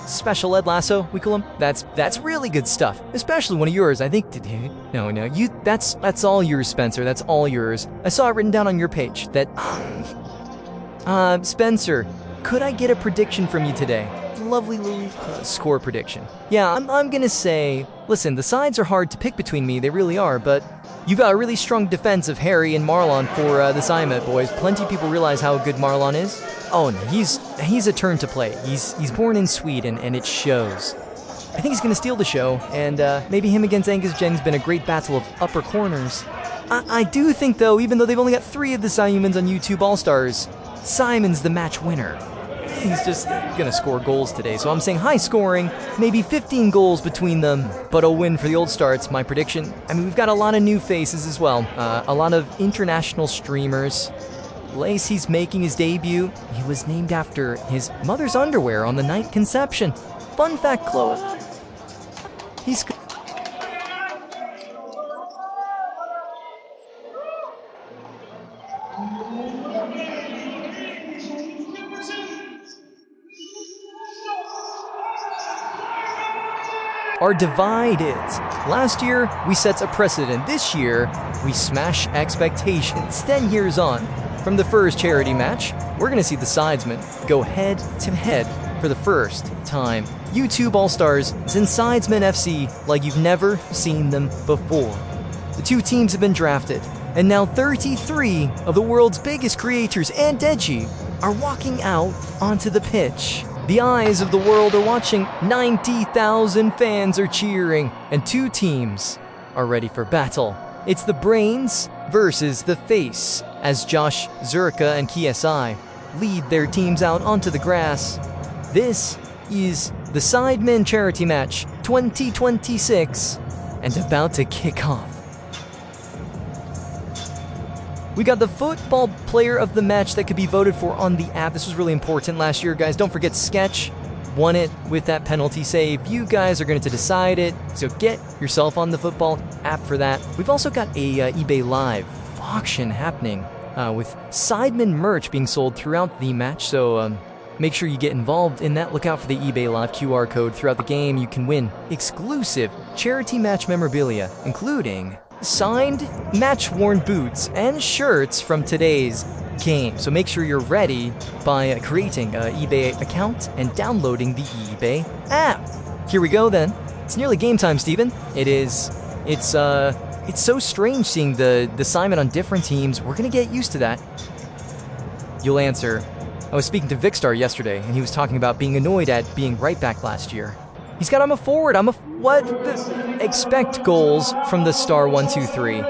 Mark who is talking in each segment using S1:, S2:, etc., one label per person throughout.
S1: special ed lasso, we call them. That's really good stuff, especially one of yours. I think, no, that's all yours, Spencer. That's all yours. I saw it written down on your page that, Spencer, could I get a prediction from you today? Lovely little score prediction. Yeah, I'm gonna say, listen, the sides are hard to pick between me, they really are, but you got a really strong defense of Harry and Marlon for the Sidemen boys. Plenty of people realize how good Marlon is. Oh, no, he's a turn to play. He's born in Sweden, and it shows. I think he's gonna steal the show, and maybe him against Angus Jeng's been a great battle of upper corners. I do think, though, even though they've only got 3 of the Simons on YouTube All-Stars, Simon's the match winner. He's just gonna score goals today, so I'm saying high scoring, maybe 15 goals between them, but a win for the Old Starts, my prediction. I mean, we've got a lot of new faces as well, a lot of international streamers. Lacey's making his debut. He was named after his mother's underwear on the night conception. Fun fact, Chloe. He's... are divided. Last year, we set a precedent. This year, we smash expectations. 10 years on from the first charity match, we're gonna see the Sidesmen go head to head for the first time. YouTube All-Stars is in Sidesmen FC like you've never seen them before. The 2 teams have been drafted, and now 33 of the world's biggest creators and Deji are walking out onto the pitch. The eyes of the world are watching, 90,000 fans are cheering, and 2 teams are ready for battle. It's the brains versus the face, as Josh, Zerka, and KSI lead their teams out onto the grass. This is the Sidemen Charity Match 2026, and about to kick off. We got the football player of the match that could be voted for on the app. This was really important last year, guys. Don't forget Sketch won it with that penalty save. You guys are going to decide it, so get yourself on the football app for that. We've also got a eBay Live auction happening with Sidemen merch being sold throughout the match, so make sure you get involved in that. Look out for the eBay Live QR code throughout the game. You can win exclusive charity match memorabilia, including signed match-worn boots and shirts from today's game. So make sure you're ready by creating an eBay account and downloading the eBay app. Here we go then. It's nearly game time, Steven. It is. It's so strange seeing the Sidemen on different teams. We're gonna get used to that. You'll answer. I was speaking to Vicstar yesterday, and he was talking about being annoyed at being right back last year. He's got, I'm a forward, what? Expect goals from the star 1, 2, 3.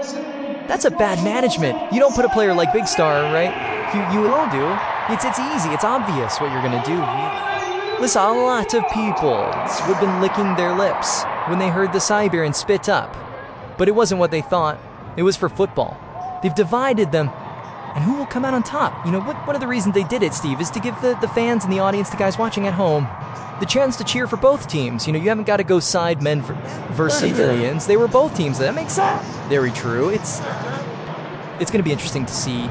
S1: That's a bad management. You don't put a player like Big Star, right? You will do. It's easy, it's obvious what you're gonna do, really. Listen, a lot of people would have been licking their lips when they heard the Siberian spit up. But it wasn't what they thought. It was for football. They've divided them. And who will come out on top? You know, one of the reasons they did it, Steve, is to give the fans and the audience, the guys watching at home, the chance to cheer for both teams. You know, you haven't got to go Sidemen versus civilians. They were both teams. That makes sense. Very true. It's going to be interesting to see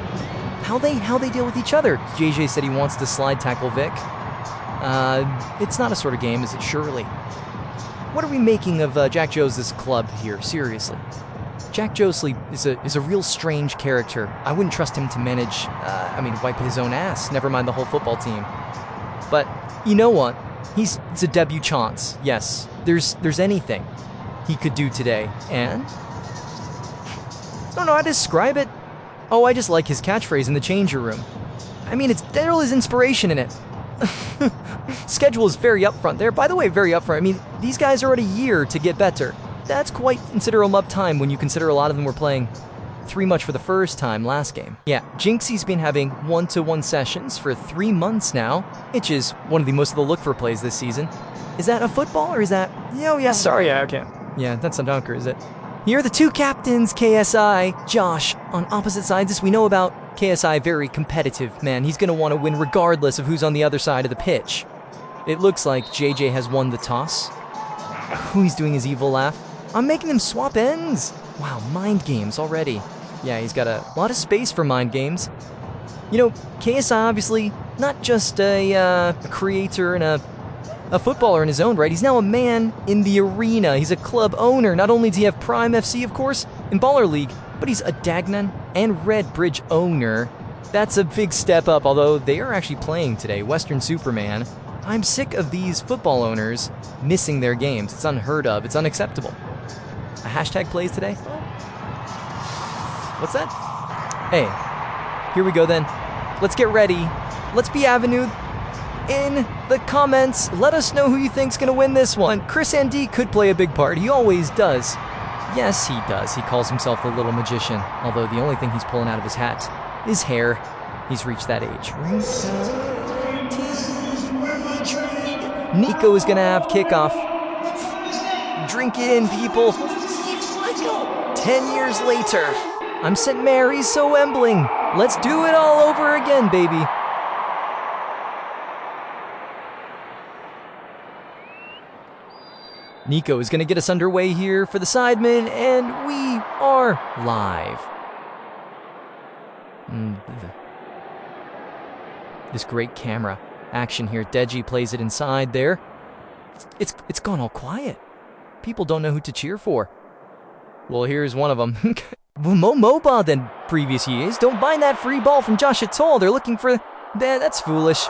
S1: how they deal with each other. JJ said he wants to slide tackle Vic. It's not a sort of game, is it? Surely. What are we making of Jack Joe's club here? Seriously. Jack Josley is a real strange character. I wouldn't trust him to manage, wipe his own ass, never mind the whole football team. But you know what? It's a debutante. Yes, there's anything he could do today. And I don't know how to describe it. Oh, I just like his catchphrase in the changer room. I mean, there is inspiration in it. Schedule is very upfront there. By the way, very upfront. I mean, these guys are at a year to get better. That's quite considerable up time when you consider a lot of them were playing 3 much for the first time last game. Yeah, Jinxie's been having 1-to-1 sessions for 3 months now, which is one of the most of the look-for plays this season. Is that a football, or is that... Oh, yeah, sorry, yeah, okay. Yeah, that's a dunker, is it? Here are the 2 captains, KSI, Josh, on opposite sides. This we know about. KSI, very competitive, man. He's going to want to win regardless of who's on the other side of the pitch. It looks like JJ has won the toss. He's doing his evil laugh. I'm making them swap ends. Wow, mind games already. Yeah, he's got a lot of space for mind games. You know, KSI obviously not just a creator and a a footballer in his own right. He's now a man in the arena. He's a club owner. Not only does he have Prime FC, of course, in Baller League, but he's a Dagnan and Red Bridge owner. That's a big step up, although they are actually playing today. Western Superman. I'm sick of these football owners missing their games. It's unheard of. It's unacceptable. A hashtag plays today? What's that? Hey, here we go then. Let's get ready. Let's be Avenue. In the comments, let us know who you think's gonna win this one. Chris MD could play a big part. He always does. Yes, he does. He calls himself the little magician, although the only thing he's pulling out of his hat is hair. He's reached that age. Nico is gonna have kickoff. Drink it in, people. 10 years later, I'm St. Mary's so Embling. Let's do it all over again, baby. Nico is going to get us underway here for the Sidemen, and we are live. This great camera action here. Deji plays it inside there. It's gone all quiet. People don't know who to cheer for. Well, here's one of them. More mobile than previous years. Don't mind that free ball from Josh Atoll. They're looking for that. That's foolish.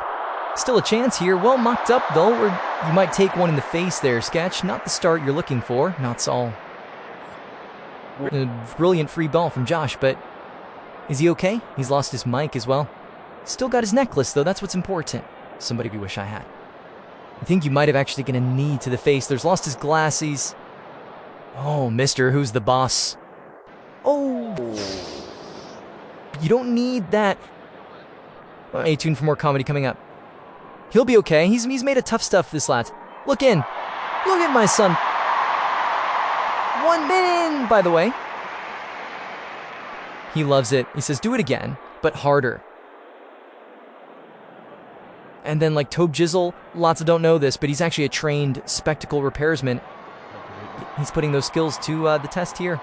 S1: Still a chance here. Well mocked up, though. You might take one in the face there, Sketch. Not the start you're looking for. Not all. A brilliant free ball from Josh, but is he okay? He's lost his mic as well. Still got his necklace, though. That's what's important. Somebody we wish I had. I think you might have actually taken a knee to the face. There's lost his glasses. Oh, mister, who's the boss? Oh. You don't need that. Stay tuned for more comedy coming up. He'll be okay. He's made of tough stuff, this lad. Look in. Look at my son. 1 minute, by the way. He loves it. He says, do it again, but harder. And then like Tobe Jizzle, lots of don't know this, but he's actually a trained spectacle repairsman. He's putting those skills to the test here.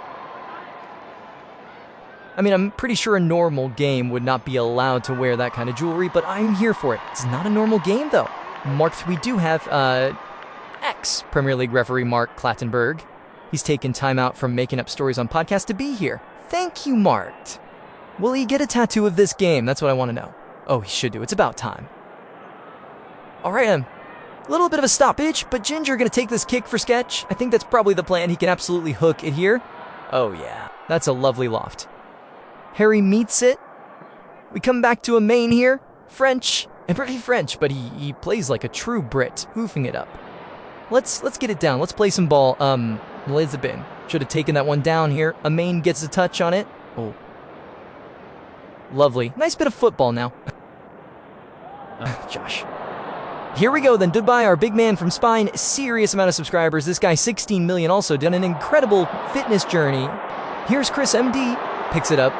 S1: I mean, I'm pretty sure a normal game would not be allowed to wear that kind of jewelry, but I'm here for it. It's not a normal game, though. Mark, we do have ex-Premier League referee Mark Clattenburg. He's taken time out from making up stories on podcasts to be here. Thank you, Mark. Will he get a tattoo of this game? That's what I want to know. Oh, he should do. It's about time. All right, a little bit of a stoppage, but Ginger going to take this kick for Sketch. I think that's probably the plan. He can absolutely hook it here. Oh, yeah. That's a lovely loft. Harry meets it. We come back to a main here. French, and pretty French, but he plays like a true Brit, hoofing it up. Let's get it down. Let's play some ball. Lisbon should have taken that one down here. A main gets a touch on it. Oh. Lovely. Nice bit of football now. Josh. Here we go then. Goodbye, our big man from Spine. Serious amount of subscribers. This guy, 16 million, also done an incredible fitness journey. Here's Chris MD. Picks it up,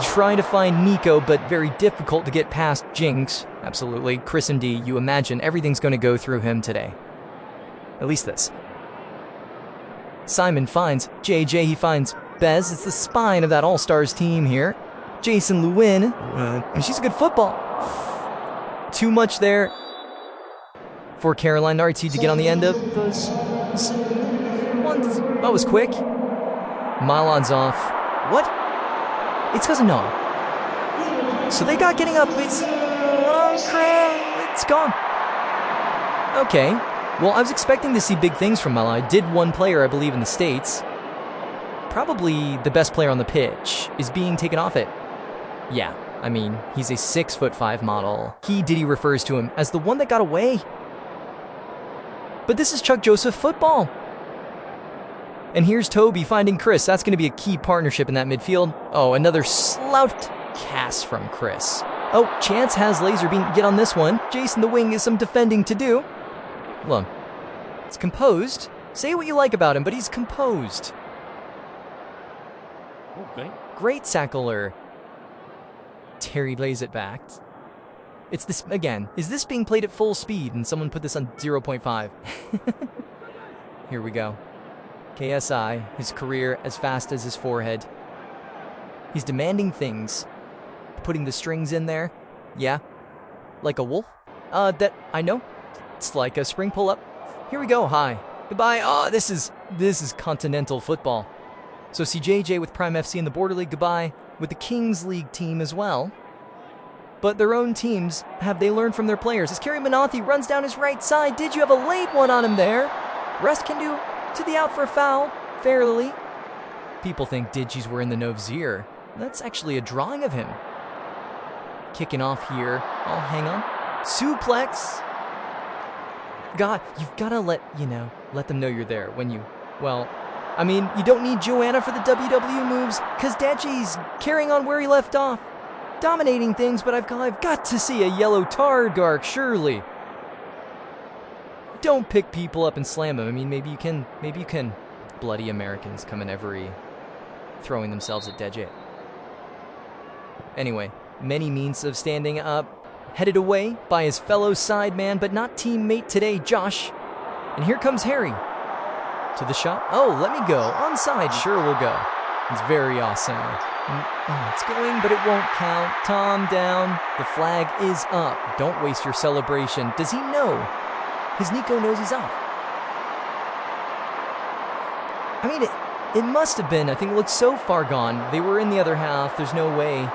S1: trying to find Nico, but very difficult to get past Jinx. Absolutely. Chris MD, you imagine everything's going to go through him today. At least this. Simon finds JJ, he finds Bez. It's the spine of that All-Stars team here. Jason Lewin, and she's a good football. Too much there for Caroline Narty to get on the end of those. That was quick. Milan's off. What? It's because of Noah. So they got getting up. It's gone. Okay. Well, I was expecting to see big things from Milan. I did one player, I believe, in the States. Probably the best player on the pitch is being taken off it. Yeah, I mean, he's a 6'5" model. Diddy refers to him as the one that got away. But this is Chuck Joseph football. And here's Toby finding Chris. That's going to be a key partnership in that midfield. Oh, another slouched cast from Chris. Oh, Chance has Laserbeam get on this one. Jason the Wing has some defending to do. Look, it's composed. Say what you like about him, but he's composed.
S2: Okay.
S1: Great tackler. Terry lays it back. It's this, again, is this being played at full speed and someone put this on 0.5? Here we go. KSI, his career as fast as his forehead. He's demanding things. Putting the strings in there. Yeah. Like a wolf? That I know. It's like a spring pull-up. Here we go, hi. Goodbye. Oh, this is continental football. So CJJ with Prime FC in the Border League, goodbye. With the Kings League team as well. But their own teams, have they learned from their players? As Kerry Manathi runs down his right side, did you have a late one on him there? Rest can do to the out for a foul, fairly. People think Digi's wearing the Novzier. That's actually a drawing of him. Kicking off here. Oh, hang on. Suplex. God, you've got to let them know you're there when you, well, I mean, you don't need Joanna for the WWE moves, because Deji's carrying on where he left off. Dominating things, but I've got to see a yellow Targark, surely. Don't pick people up and slam them. I mean, maybe you can. Bloody Americans come in every throwing themselves at Deji. Anyway, many means of standing up. Headed away by his fellow Sideman, but not teammate today, Josh. And here comes Harry. To the shot. Oh, let me go. Onside, sure we'll go. It's very awesome. Oh, it's going, but it won't count. Tom down. The flag is up. Don't waste your celebration. Does he know? His Nico knows he's off. I mean, it must have been. I think it looked so far gone. They were in the other half. There's no way.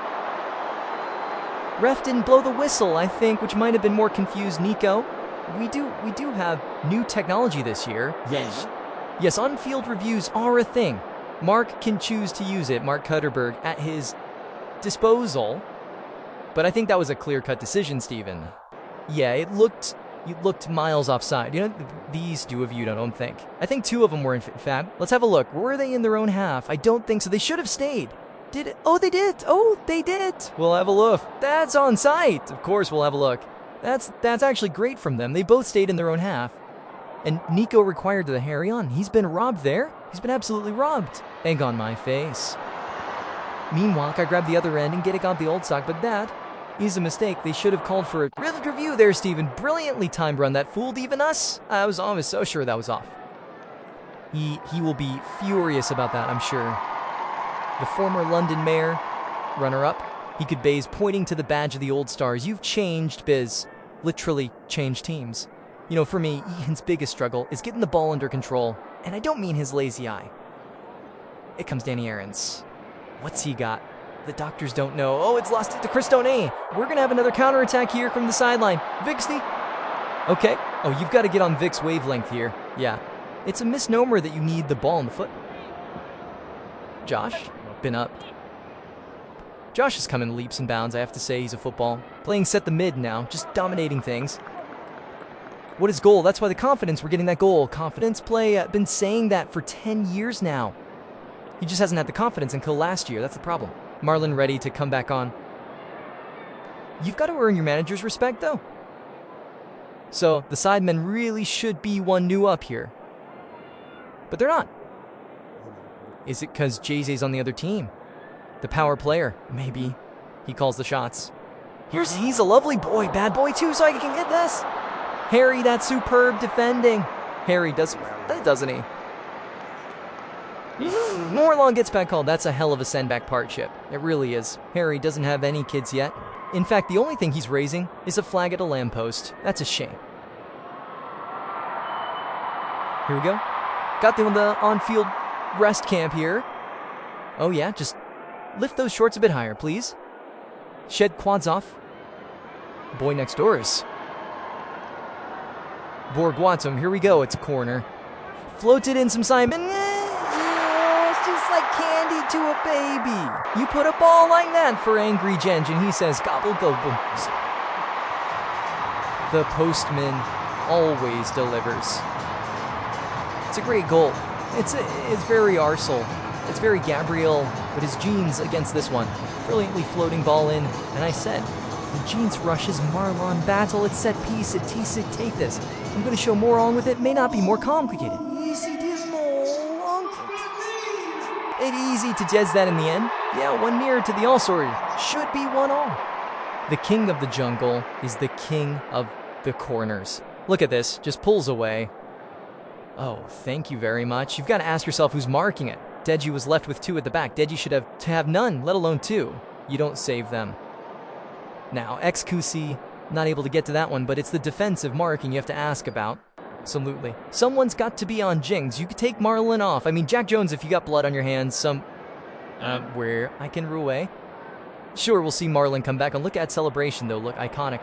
S1: Ref didn't blow the whistle, I think, which might have been more confused Nico. We do have new technology this year. Yes, on-field reviews are a thing. Mark can choose to use it, Mark Cutterberg, at his disposal. But I think that was a clear-cut decision, Steven. Yeah, it looked miles offside. You know, these two of you don't think. I think two of them were in fab. Let's have a look. Were they in their own half? I don't think so. They should have stayed. Did it? Oh, they did. Oh, they did. We'll have a look. That's on site. Of course, we'll have a look. That's actually great from them. They both stayed in their own half. And Nico required the Harry on. He's been robbed there. He's been absolutely robbed. Egg on my face. Meanwhile, I grabbed the other end and get on the old sock, but that is a mistake. They should have called for a review there, Steven. Brilliantly timed run. That fooled even us. I was almost so sure that was off. He will be furious about that, I'm sure. The former London mayor, runner-up, he could Bays pointing to the badge of the Old Stars. You've changed, Biz. Literally changed teams. You know, for me, Ian's biggest struggle is getting the ball under control. And I don't mean his lazy eye. It comes Danny Aarons. What's he got? The doctors don't know. Oh, it's lost it to Chris Donay. We're going to have another counterattack here from the sideline. Vixty. Okay. Oh, you've got to get on Vic's wavelength here. Yeah. It's a misnomer that you need the ball in the foot. Josh. Been up. Josh has come in leaps and bounds, I have to say. He's a football. Playing set the mid now, just dominating things. What is goal? That's why the confidence, we're getting that goal. Confidence play, I've been saying that for 10 years now. He just hasn't had the confidence until last year, that's the problem. Marlon ready to come back on. You've got to earn your manager's respect, though. So, the Sidemen really should be one new up here. But they're not. Is it because Jay-Z's on the other team? The power player? Maybe. He calls the shots. He's a lovely boy. Bad boy, too, so I can hit this. Harry, that's superb defending. Harry does that, doesn't he? Morlon gets back called. That's a hell of a send-back partnership. It really is. Harry doesn't have any kids yet. In fact, the only thing he's raising is a flag at a lamppost. That's a shame. Here we go. Got the on-field rest camp here. Oh yeah, just lift those shorts a bit higher, please. Shed quads off. Boy next door is Borguatum. Here we go. It's a corner. Floated in some Simon. It's just like candy to a baby. You put a ball like that for Angry Genge, and he says, gobble, gobble. The postman always delivers. It's a great goal. It's very Arsenal. It's very Gabriel, but his genes against this one. Brilliantly floating ball in, and I said, the Jeans rushes Marlon battle. It's set piece. It take this. I'm going to show more on with it. May not be more complicated. Easy to more. It easy to jazz that in the end. Yeah, one nearer to the all sorted. Should be one all. The king of the jungle is the king of the corners. Look at this. Just pulls away. Oh, thank you very much. You've got to ask yourself who's marking it. Deji was left with two at the back. Deji should have none, let alone two. You don't save them. Now, XQC Not able to get to that one, but it's the defensive marking you have to ask about. Absolutely. Someone's got to be on Jings. You could take Marlon off. I mean, Jack Jones, if you got blood on your hands, where I can Roué. Sure, we'll see Marlon come back. And look at celebration, though. Look, iconic.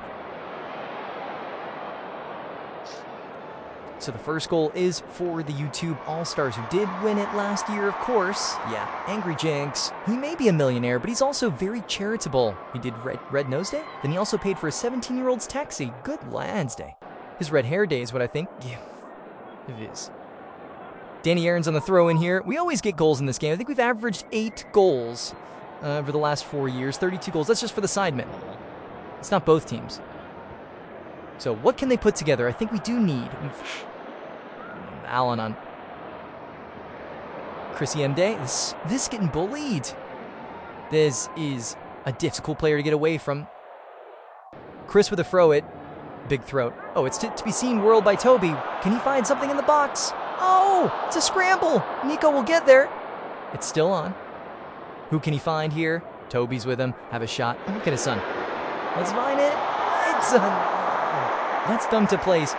S1: So the first goal is for the YouTube All-Stars, who did win it last year, of course. Yeah, Angry Jinx. He may be a millionaire, but he's also very charitable. He did Red Nose Day, then he also paid for a 17-year-old's taxi. Good lads day. His red hair day is what I think. Yeah, it is. Danny Aaron's on the throw in here. We always get goals in this game. I think we've averaged 8 goals over the last 4 years. 32 goals. That's just for the Sidemen. It's not both teams. So what can they put together? I think we do need Allen on Chrissy M. Day. This getting bullied. This is a difficult player to get away from. Chris with a throw it. Big throat. Oh, it's to be seen whirled by Toby. Can he find something in the box? Oh, it's a scramble. Nico will get there. It's still on. Who can he find here? Toby's with him. Have a shot. Look at his son. Let's find it. It's that's dumb to place.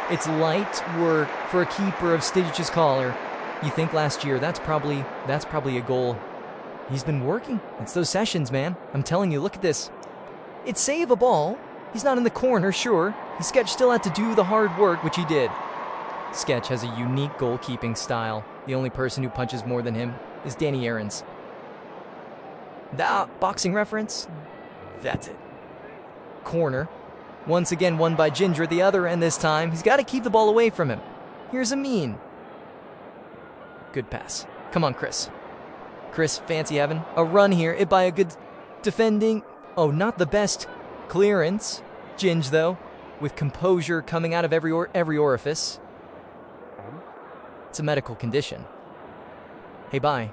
S1: It's light work for a keeper of Stitch's collar. You think last year, that's probably a goal. He's been working. It's those sessions, man. I'm telling you, look at this. It's save a ball. He's not in the corner, sure. Sketch still had to do the hard work, which he did. Sketch has a unique goalkeeping style. The only person who punches more than him is Danny Aaron's. That boxing reference? That's it. Corner. Once again won by Ginger at the other end this time. He's got to keep the ball away from him. Here's Amin. Good pass. Come on, Chris. Chris, fancy having a run here. It by a good defending. Oh, not the best clearance. Ginge, though, with composure coming out of every orifice. It's a medical condition. Hey, bye.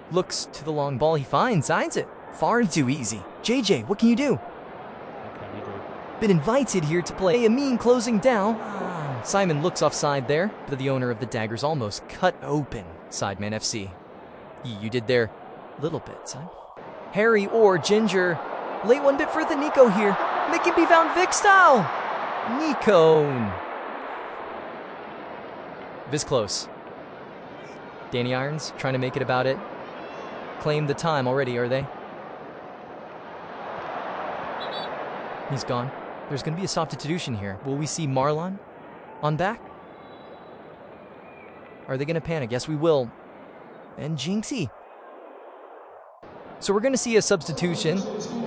S1: Looks to the long ball. He finds it. Far too easy. JJ, what can you do? Been invited here to play. Amin closing down. Simon looks offside there, but the owner of the daggers almost cut open Sidemen FC. You did there a little bit, son. Harry or Ginger. Late one bit for the Nico here. Make it be found Vic style. Nico. This close. Danny Irons trying to make it about it. Claimed the time already, are they? He's gone. There's going to be a substitution here. Will we see Marlon on back? Are they going to panic? Yes, we will. And Jinxie. So we're going to see a substitution.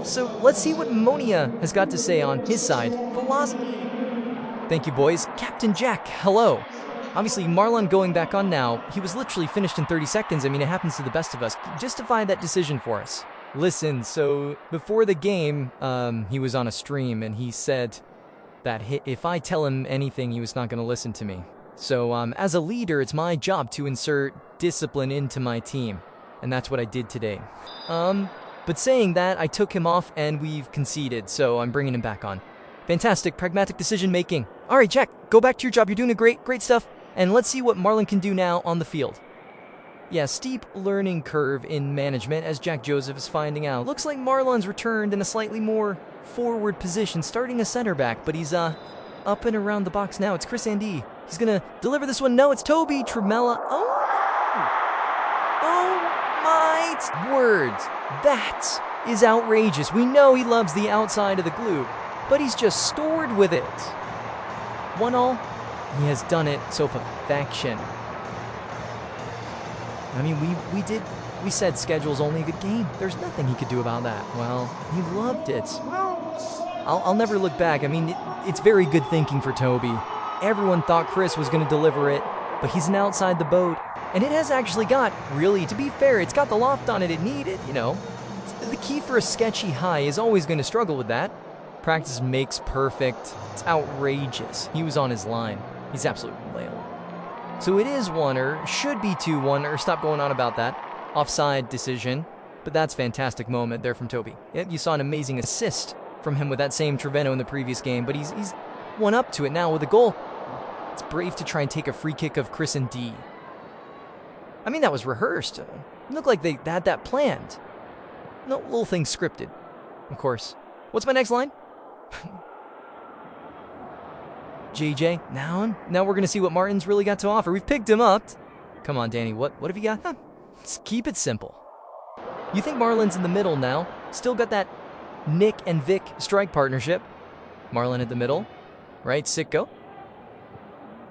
S1: So let's see what Monia has got to say on his side. Velocity. Thank you, boys. Captain Jack, hello. Obviously, Marlon going back on now. He was literally finished in 30 seconds. I mean, it happens to the best of us. Justify that decision for us. Listen, so before the game, he was on a stream, and he said that if I tell him anything, he was not going to listen to me. So as a leader, it's my job to insert discipline into my team, and that's what I did today. But saying that, I took him off, and we've conceded, so I'm bringing him back on. Fantastic, pragmatic decision-making. All right, Jack, go back to your job. You're doing great stuff, and let's see what Marlon can do now on the field. Yeah, steep learning curve in management, as Jack Joseph is finding out. Looks like Marlon's returned in a slightly more forward position, starting a center back, but he's up and around the box now. It's Chris Andy. He's going to deliver this one. No, it's Toby Tremella. Oh my words. That is outrageous. We know he loves the outside of the glue, but he's just stored with it. 1-1. He has done it so perfection. I mean, we said schedule's only a good game. There's nothing he could do about that. Well, he loved it. Well, I'll never look back. I mean, it's very good thinking for Toby. Everyone thought Chris was going to deliver it, but he's an outside the boat. And it has actually got, really, to be fair, it's got the loft on it needed, you know. The key for a sketchy high is always going to struggle with that. Practice makes perfect. It's outrageous. He was on his line. He's absolutely whale. So it is 1 or should be 2-1 or stop going on about that. Offside decision. But that's a fantastic moment there from Toby. You saw an amazing assist from him with that same Treveno in the previous game, but he's won up to it now with a goal. It's brave to try and take a free kick of Chris and D. I mean, that was rehearsed. It looked like they had that planned. No little thing scripted. Of course, What's my next line? JJ, now we're going to see what Martin's really got to offer. We've picked him up. Come on, Danny, what have you got? Let's keep it simple. You think Marlon's in the middle now. Still got that Nick and Vic strike partnership. Marlon at the middle. Right, Sitko.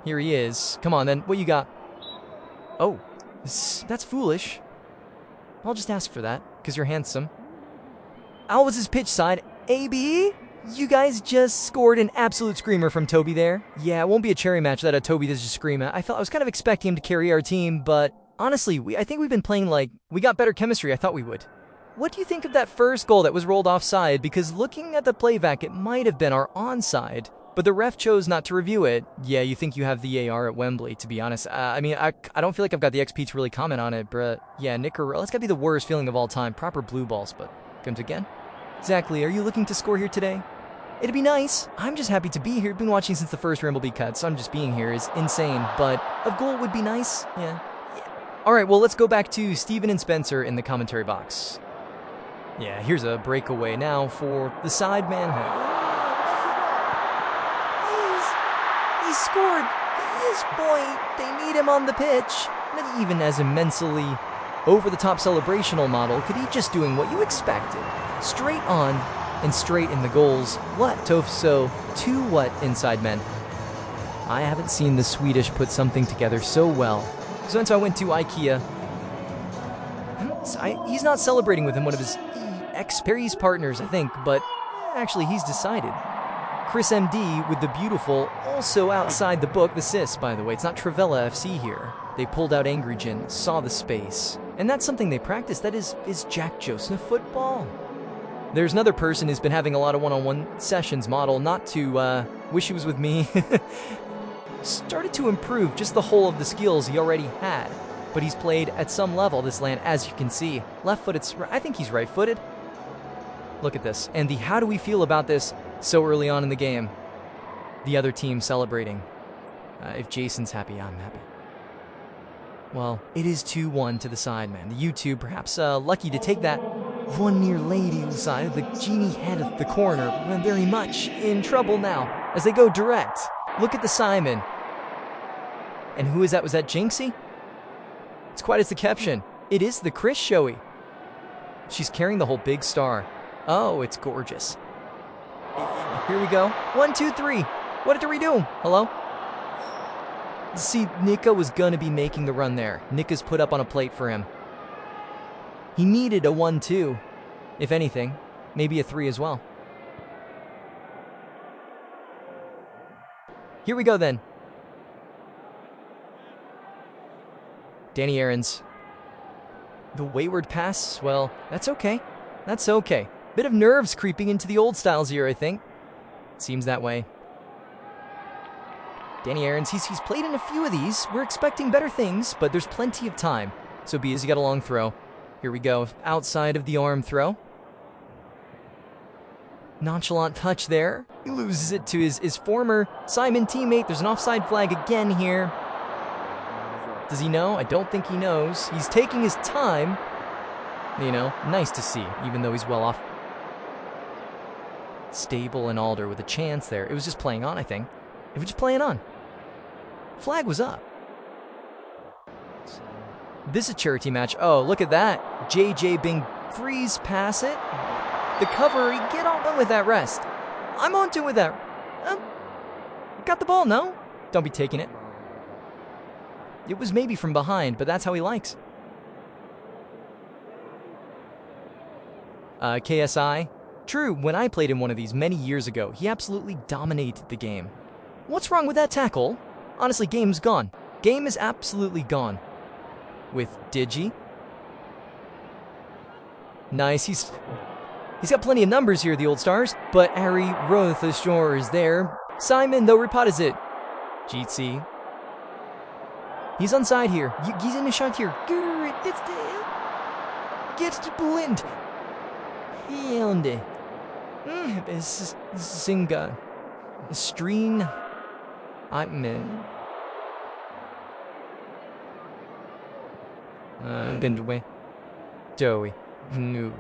S1: Here he is. Come on, then. What you got? Oh, that's foolish. I'll just ask for that, because you're handsome. How was his pitch side? AB? You guys just scored an absolute screamer from Toby there. Yeah, it won't be a cherry match that Toby does just scream at. I was kind of expecting him to carry our team, but honestly, I think we've been playing like we got better chemistry. I thought we would. What do you think of that first goal that was rolled offside? Because looking at the playback, it might have been our onside, but the ref chose not to review it. Yeah, you think you have the AR at Wembley, to be honest. I don't feel like I've got the XP to really comment on it, but yeah, Nicaragua, that's got to be the worst feeling of all time. Proper blue balls, but comes again. Exactly, are you looking to score here today? It'd be nice. I'm just happy to be here. Been watching since the first Rambleby cut, so I'm just being here is insane, but a goal would be nice. Yeah. All right, well, let's go back to Steven and Spencer in the commentary box. Yeah, here's a breakaway now for the Sidemen. He scored. His point. They need him on the pitch. Not even as immensely over-the-top celebrational model, could he just doing what you expected. Straight on and straight in the goals. What, Tofso? To what, inside men? I haven't seen the Swedish put something together so well. So I went to IKEA. He's not celebrating with him, one of his ex-Perry's partners, I think, but actually he's decided. Chris MD with the beautiful, also outside the book, the sis, by the way. It's not Travella FC here. They pulled out Angry Jin, saw the space. And that's something they practice. That is Jack Joseph football. There's another person who's been having a lot of one-on-one sessions model, not to wish he was with me. Started to improve just the whole of the skills he already had. But he's played at some level this land, as you can see. Left-footed, I think he's right-footed. Look at this. And the how do we feel about this so early on in the game? The other team celebrating. If Jason's happy, I'm happy. Well, it is 2-1 to the Sidemen. The YouTube perhaps lucky to take that one near lady side of the genie head of the corner. But very much in trouble now as they go direct. Look at the Sidemen. And who is that? Was that Jinxie? It's quite as the caption. It is the Chris Showy. She's carrying the whole big star. Oh, it's gorgeous. Here we go. 1, 2, 3. What did we do? Hello? See, Nika was gonna be making the run there. Nika's put up on a plate for him. He needed a 1-2. If anything, maybe a 3 as well. Here we go then. Danny Aarons. The wayward pass, well, that's okay. That's okay. Bit of nerves creeping into the old styles here, I think. Seems that way. Danny Aarons, he's played in a few of these. We're expecting better things, but there's plenty of time. So be as he got a long throw. Here we go, outside of the arm throw. Nonchalant touch there. He loses it to his former Simon teammate. There's an offside flag again here. Does he know? I don't think he knows. He's taking his time. You know, nice to see, even though he's well off. Stable and Alder with a chance there. It was just playing on, I think. It was just playing on. Flag was up. This is a charity match. Oh, look at that. JJ Bing freeze pass it. The cover, get on with that rest. I'm on to with that. Got the ball, no? Don't be taking it. It was maybe from behind, but that's how he likes. KSI. True, when I played in one of these many years ago, he absolutely dominated the game. What's wrong with that tackle? Honestly, game's gone. Game is absolutely gone. With Digi. Nice, he's got plenty of numbers here, the old stars, but Harry Rothashore is there. Simon, though, repots it. Jeetsy. He's onside here. He's in a shot here. Get blind. Hilde. Singa. Streen. I'm bend away. Joey. No.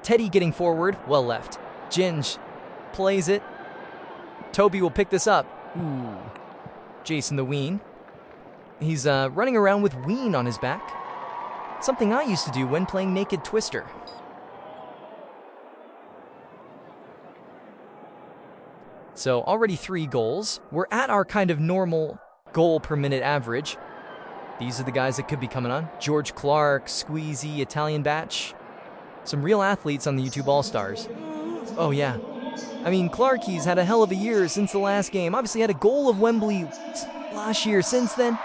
S1: Teddy getting forward. Well left. Ginge plays it. Toby will pick this up. Ooh. Jason the Ween. He's running around with Ween on his back. Something I used to do when playing Naked Twister. So already 3 goals. We're at our kind of normal goal per minute average. These are the guys that could be coming on. George Clark, Squeezy, Italian Batch. Some real athletes on the YouTube All-Stars. Oh yeah. I mean, Clarkie's had a hell of a year since the last game. Obviously had a goal of Wembley last year. Since then,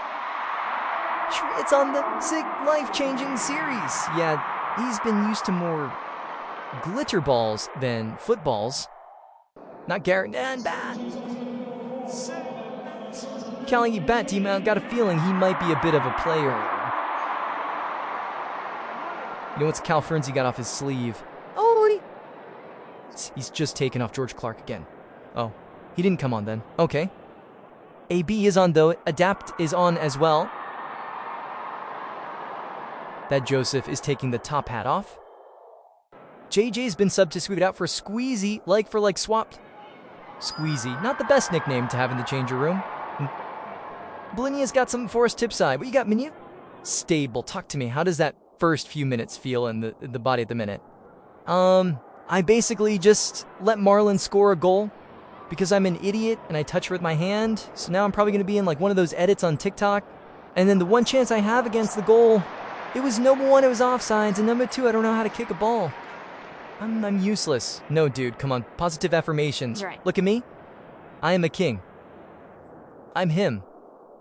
S1: it's on the sick life-changing series. Yeah, he's been used to more glitter balls than footballs. Not Garrett and Bat. Callie Bat team out. Got a feeling he might be a bit of a player. You know what's Cal Fernsey got off his sleeve? Oh, he's just taken off George Clark again. Oh, he didn't come on then. Okay. AB is on though. Adapt is on as well. That Joseph is taking the top hat off. JJ's been subbed to sweep it out for Squeezy, like for like swapped. Squeezy, not the best nickname to have in the changer room. Blinia's got something for us tip side. What you got, Minia? Stable, talk to me. How does that first few minutes feel in the body at the minute? I basically just let Marlon score a goal because I'm an idiot and I touch her with my hand. So now I'm probably going to be in like one of those edits on TikTok. And then the one chance I have against the goal, it was number 1, it was offsides, and number 2, I don't know how to kick a ball. I'm useless. No, dude, come on. Positive affirmations.
S2: Right.
S1: Look at me. I am a king. I'm him.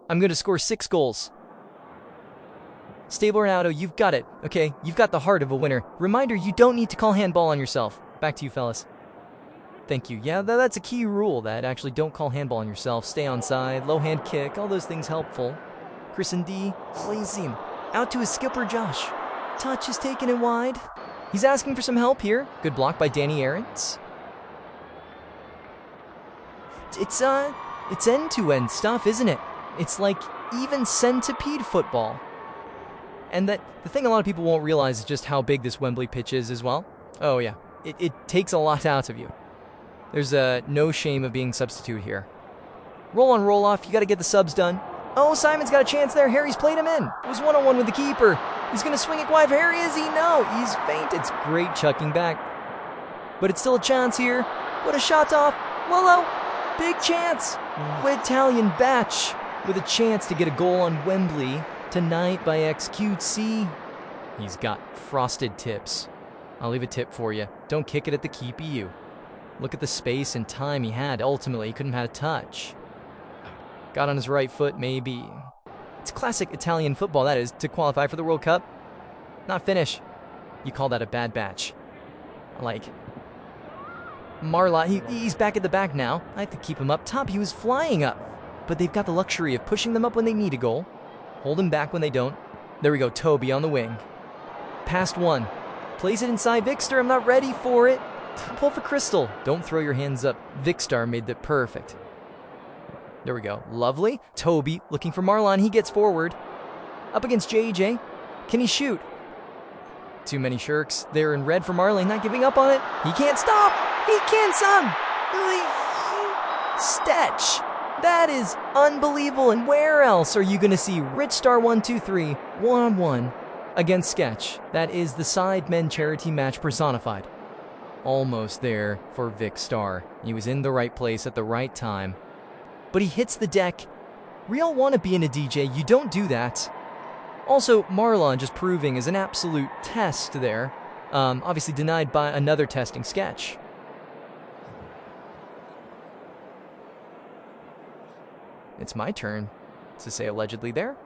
S1: I'm going to score 6 goals. Stable Ronaldo, you've got it. Okay, you've got the heart of a winner. Reminder, you don't need to call handball on yourself. Back to you, fellas. Thank you. Yeah, that's a key rule, that actually don't call handball on yourself. Stay on side, low hand kick, all those things helpful. Chris and D, plays him. Out to his skipper, Josh. Touch is taken in wide. He's asking for some help here. Good block by Danny Aarons. It's end-to-end stuff, isn't it? It's like even centipede football. And that the thing a lot of people won't realize is just how big this Wembley pitch is as well. Oh yeah, it takes a lot out of you. There's no shame of being substitute here. Roll on, roll off, you gotta get the subs done. Oh, Simon's got a chance there. Harry's played him in. It was one-on-one with the keeper. He's going to swing it wide. Harry, is he? No, he's faint. It's great chucking back. But it's still a chance here. What a shot off. Lolo, big chance. Italian Batch with a chance to get a goal on Wembley tonight by XQC. He's got frosted tips. I'll leave a tip for you. Don't kick it at the keepy. Look at the space and time he had. Ultimately, he couldn't have had a touch. Got on his right foot, maybe. It's classic Italian football, that is, to qualify for the World Cup. Not finish. You call that a bad batch. I like. Marla, he's back at the back now. I have to keep him up top. He was flying up. But they've got the luxury of pushing them up when they need a goal. Hold him back when they don't. There we go, Toby on the wing. Past 1. Plays it inside Vicstar. I'm not ready for it. Pull for Crystal. Don't throw your hands up. Vicstar made that perfect. There we go. Lovely. Toby looking for Marlon. He gets forward. Up against JJ. Can he shoot? Too many shirks. They're in red for Marlon. Not giving up on it. He can't stop. He can't, son. Stetch. That is unbelievable. And where else are you going to see Rich Star 123 1-on-1 against Sketch? That is the Sidemen charity match personified. Almost there for Vic Star. He was in the right place at the right time. But he hits the deck. Real wannabe in a DJ, you don't do that. Also, Marlon just proving is an absolute test there. Obviously denied by another testing Sketch. It's my turn to say allegedly there.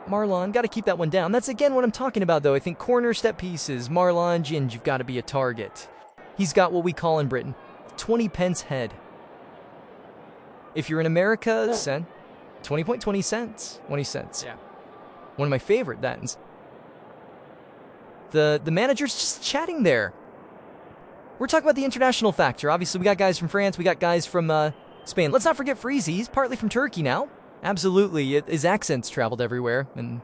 S1: Marlon, got to keep that one down. That's again what I'm talking about, though. I think corner step pieces, Marlon, Ginge, you've got to be a target. He's got what we call in Britain 20 pence head. If you're in America, 20.20 cents. 20 cents.
S2: Yeah.
S1: One of my favorite thens. The manager's just chatting there. We're talking about the international factor. Obviously, we got guys from France. We got guys from Spain. Let's not forget Freezy. He's partly from Turkey now. Absolutely. His accent's traveled everywhere. And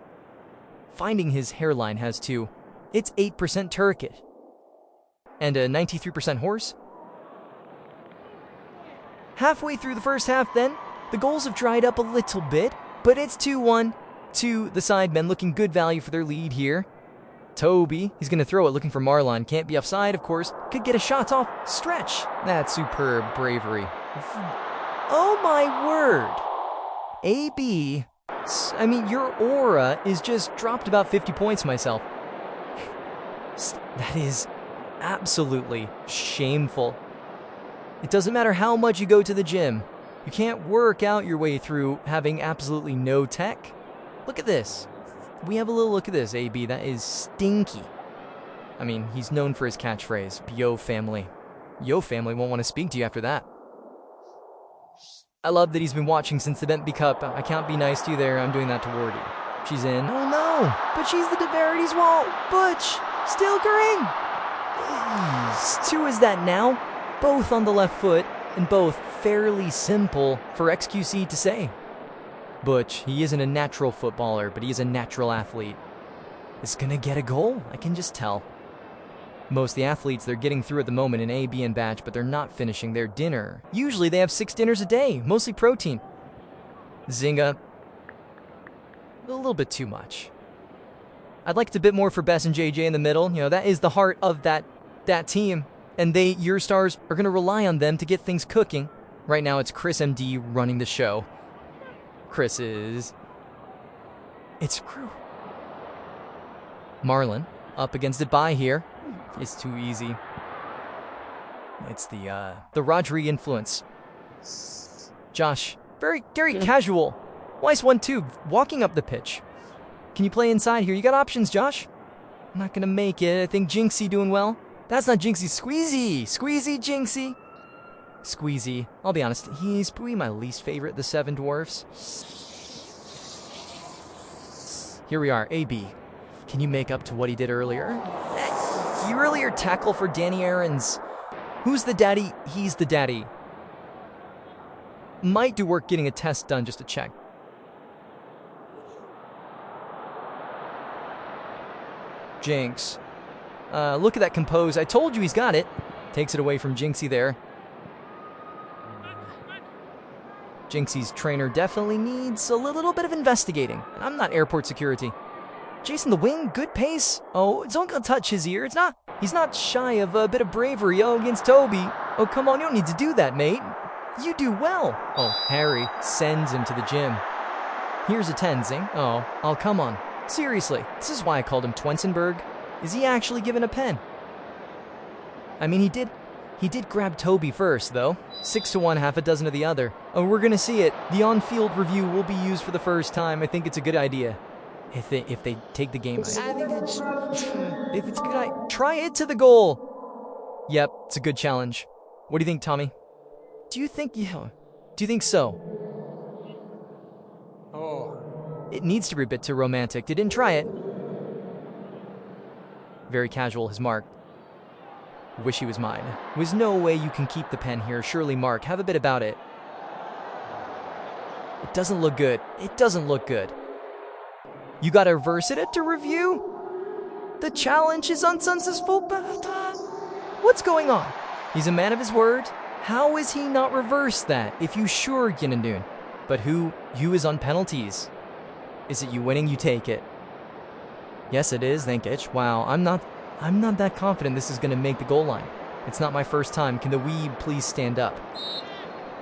S1: finding his hairline has too. It's 8% turkey. And a 93% horse. Halfway through the first half then, the goals have dried up a little bit, but it's 2-1 to the Sidemen, looking good value for their lead here. Toby, he's going to throw it, looking for Marlon. Can't be offside, of course. Could get a shot off. Stretch. That's superb bravery. Oh my word. AB, I mean, your aura is just dropped about 50 points myself. That is absolutely shameful. It doesn't matter how much you go to the gym. You can't work out your way through having absolutely no tech. Look at this. We have a little look at this, AB. That is stinky. I mean, he's known for his catchphrase, Yo family. Yo family won't want to speak to you after that. I love that he's been watching since the Bentley Cup. I can't be nice to you there. I'm doing that toward you. She's in. Oh no! But she's the Deverity's wall. Butch! Still green! 2 is that now? Both on the left foot, and both fairly simple for XQC to say. Butch, he isn't a natural footballer, but he is a natural athlete. Is gonna get a goal? I can just tell. Most of the athletes, they're getting through at the moment in A, B, and batch, but they're not finishing their dinner. Usually they have 6 dinners a day, mostly protein. Zinga, a little bit too much. I'd like a bit more for Bess and JJ in the middle. You know, that is the heart of that team. And your stars are going to rely on them to get things cooking. Right now it's Chris MD running the show. Chris is... It's Crew. Marlon up against it by here. It's too easy. It's the Rodri influence. Josh, very casual. Nice 1-2, walking up the pitch. Can you play inside here? You got options, Josh. I'm not gonna make it. I think Jinxie doing well. That's not Jinxie. Squeezy. Squeezy, Jinxie. Squeezy. I'll be honest, he's probably my least favorite, the 7 dwarfs. Here we are, AB. Can you make up to what he did earlier? The earlier tackle for Danny Aarons. Who's the daddy? He's the daddy. Might do work getting a test done just to check. Jinx. Look at that compose. I told you he's got it. Takes it away from Jinxie there. Jinxie's trainer definitely needs a little bit of investigating. And I'm not airport security. Jason the wing, good pace. Oh, don't go touch his ear. He's not shy of a bit of bravery against Toby. Oh, come on, you don't need to do that, mate. You do well. Oh, Harry sends him to the gym. Here's a 10, Zing. Oh, come on. Seriously, this is why I called him Twensenberg. Is he actually given a pen? I mean, he did grab Toby first, though. 6-1, half a dozen of the other. Oh, we're gonna see it. The on-field review will be used for the first time. I think it's a good idea. If they take the game. I think if it's a good idea, try it to the goal. Yep, it's a good challenge. What do you think, Tommy? Do you think so? Oh. It needs to be a bit too romantic. They didn't try it. Very casual, his mark. Wish he was mine. There's no way you can keep the pen here. Surely, Mark, have a bit about it. It doesn't look good. It doesn't look good. You gotta reverse it to review? The challenge is unsuccessful. What's going on? He's a man of his word. How is he not reversed that? If you sure, Ginandun. But who is on penalties? Is it you winning? You take it. Yes, it is. Thank you. Wow, I'm not that confident this is gonna make the goal line. It's not my first time. Can the Weeb please stand up?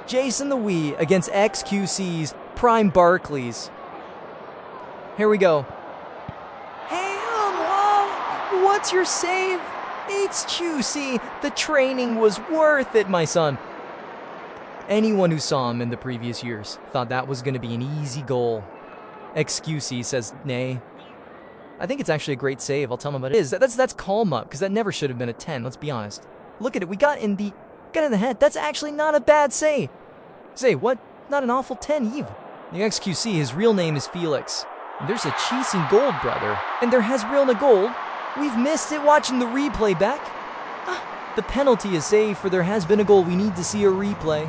S1: Jason the Wee against XQC's Prime Barclays. Here we go. Hey, what's your save? It's juicy. The training was worth it, my son. Anyone who saw him in the previous years thought that was going to be an easy goal. XQC says nay. I think it's actually a great save. I'll tell him about it. That's calm up, because that never should have been a 10, let's be honest. Look at it. We got in the head. That's actually not a bad save. Say, what? Not an awful 10, Eve. The XQC, his real name is Felix. There's a cheese in gold, brother. And there has real gold. We've missed it watching the replay back. The penalty is saved, for there has been a goal. We need to see a replay.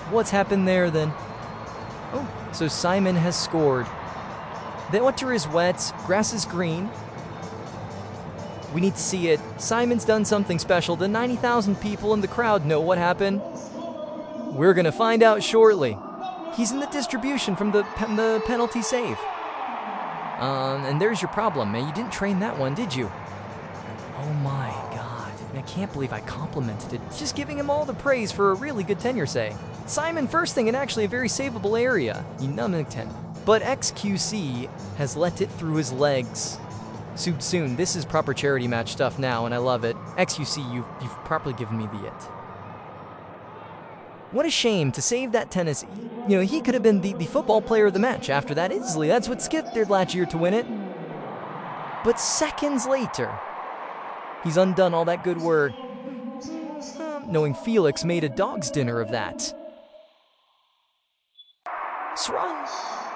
S1: What's happened there, then? Oh, so Simon has scored. The water is wet, grass is green. We need to see it. Simon's done something special. The 90,000 people in the crowd know what happened. We're going to find out shortly. He's in the distribution from the penalty save. And there's your problem, man. You didn't train that one, did you? Oh my God. I can't believe I complimented it. Just giving him all the praise for a really good tenure say. Simon first thing in actually a very savable area. But XQC has let it through his legs. Soon, this is proper charity match stuff now, and I love it. XQC, you've properly given me the it. What a shame to save that tennis. You know, he could have been the football player of the match after that easily. That's what Skip did last year to win it. But seconds later, he's undone all that good work, knowing Felix made a dog's dinner of that.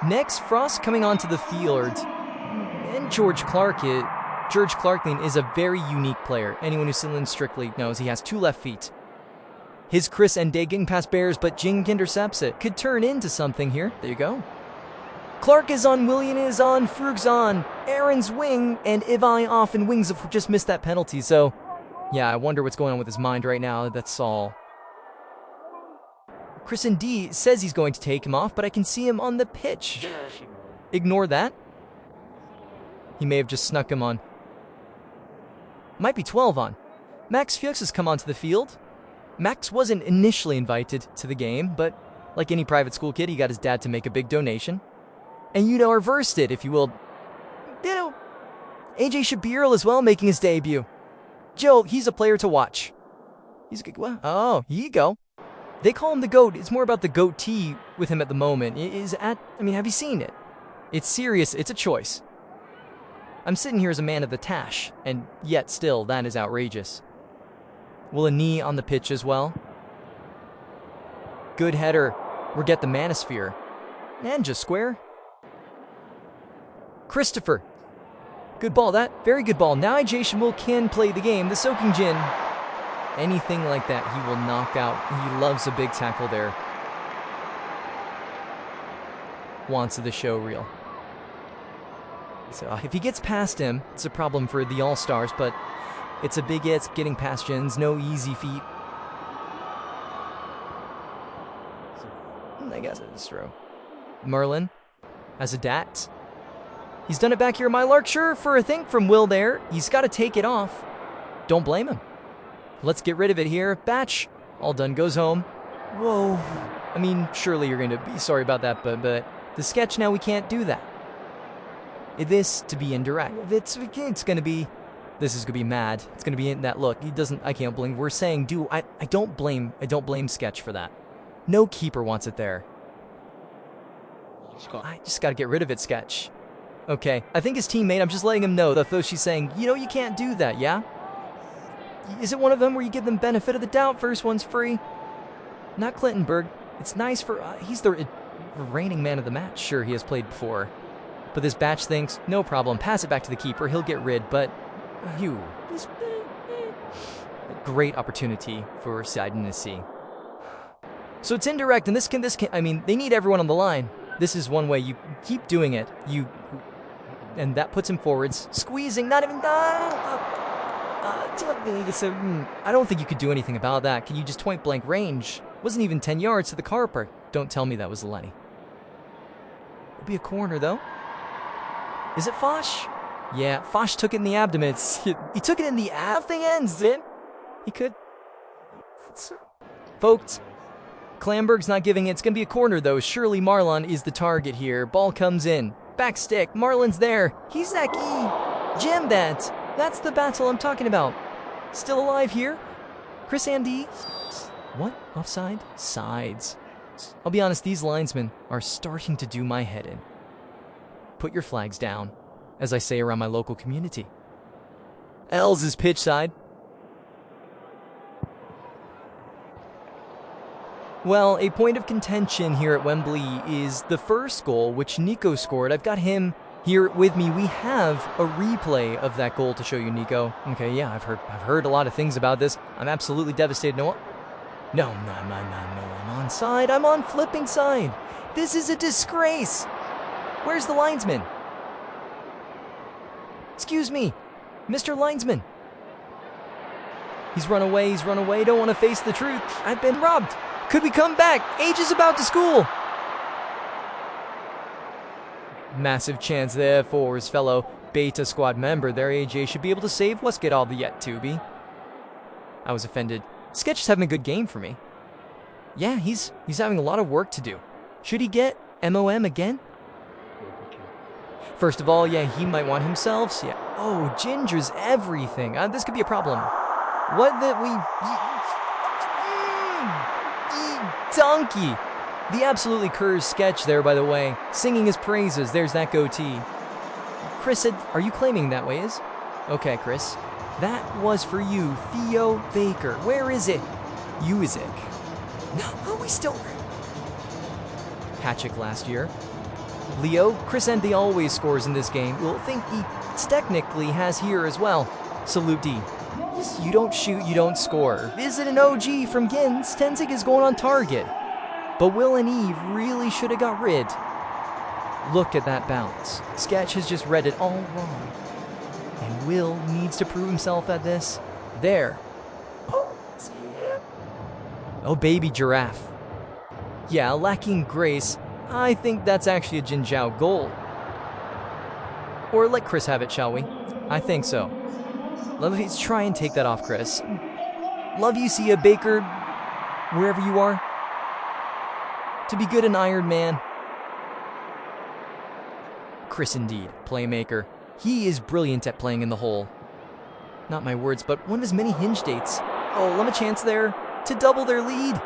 S1: Next, Frost coming onto the field. And George Clarklin is a very unique player. Anyone who's still in Strictly knows he has 2 left feet. His Chris and Day getting past Bears, but Jink intercepts it. Could turn into something here. There you go. Clark is on, Willian is on, Frug's on, Aaron's wing, and Ivi off, and Wings have just missed that penalty. So, yeah, I wonder what's going on with his mind right now. That's all. Chris and D says he's going to take him off, but I can see him on the pitch. Ignore that. He may have just snuck him on. Might be 12 on. Max Fuchs has come onto the field. Max wasn't initially invited to the game, but like any private school kid, he got his dad to make a big donation. And reversed it, if you will. AJ Shabirl as well, making his debut. Joe, he's a player to watch. He's a good one. Oh, here you go. They call him the GOAT. It's more about the goatee with him at the moment. Have you seen it? It's serious. It's a choice. I'm sitting here as a man of the tash, and yet still, that is outrageous. Will a knee on the pitch as well? Good header. We'll get the manosphere. And just square. Christopher. Good ball. That very good ball. Now Jason will can play the game. The Soaking Jin. Anything like that, he will knock out. He loves a big tackle there. Wants the show reel. So if he gets past him, it's a problem for the All-Stars, but it's a big it's getting past Jins. No easy feat. I guess it's true. Merlin has a dat. He's done it back here. My Larkshire for a thing from Will there. He's got to take it off. Don't blame him. Let's get rid of it here. Batch, all done, goes home. Whoa. I mean, surely you're going to be sorry about that, but the sketch now, we can't do that. This to be indirect. It's going to be, this is going to be mad. It's going to be in that look. I can't blame. We're saying, I don't blame Sketch for that. No keeper wants it there. I just got to get rid of it, Sketch. Okay, I think his teammate, I'm just letting him know, though she's saying, you can't do that, yeah? Is it one of them where you give them benefit of the doubt? First one's free. Not Clintonberg. It's nice for, he's the reigning man of the match. Sure, he has played before. But this Batch thinks, no problem, pass it back to the keeper, he'll get rid, but great opportunity for Sidemen to see. So it's indirect, and this can, they need everyone on the line. This is one way, you keep doing it, and that puts him forwards, squeezing, not even, I don't think you could do anything about that. Can you just point blank range? Wasn't even 10 yards to the Carper. Don't tell me that was Lenny. It'll be a corner, though. Is it Foch? Yeah, Foch took it in the abdomen. He took it in the thing ends, did? He could. Folks, Klamberg's not giving it. It's going to be a corner, though. Surely Marlon is the target here. Ball comes in. Back stick. Marlon's there. He's that key. Jam that. That's the battle I'm talking about. Still alive here. Chris Andy. What? Offside? Sides. I'll be honest, these linesmen are starting to do my head in. Put your flags down, as I say around my local community. Els is pitch side. Well, a point of contention here at Wembley is the first goal, which Nico scored. I've got him here with me. We have a replay of that goal to show you, Nico. Okay, yeah, I've heard a lot of things about this. I'm absolutely devastated. No, I'm on side. I'm on flipping side. This is a disgrace. Where's the linesman? Excuse me. Mr. Linesman. He's run away, don't want to face the truth. I've been robbed. Could we come back? Age is about to school. Massive chance there for his fellow Beta Squad member there. AJ should be able to save. Let's get all the yet, Tubi. I was offended. Sketch is having a good game for me. Yeah, he's having a lot of work to do. Should he get MOM again? First of all, yeah, he might want himself. Yeah. Oh, Ginger's everything. This could be a problem. What that we... Donkey! The absolutely cursed Sketch there, by the way. Singing his praises. There's that goatee. Chris said, are you claiming that way is? Okay, Chris. That was for you, Theo Baker. Where is it? You is it. No, we still... Hatchick last year. Leo, Chris Envy always scores in this game. You'll think he technically has here as well. Salute D. You don't shoot, you don't score. Visit an OG from Gins. Tenzig is going on target. But Will and Eve really should have got rid. Look at that bounce. Sketch has just read it all wrong. And Will needs to prove himself at this. There. Oh, baby giraffe. Yeah, lacking grace. I think that's actually a Jin Zhao goal. Or let Chris have it, shall we? I think so. Let's try and take that off, Chris. Love you, see ya, Baker, wherever you are. To be good an Iron Man. Chris indeed, playmaker. He is brilliant at playing in the hole. Not my words, but one of his many hinge dates. Oh, let him a chance there to double their lead.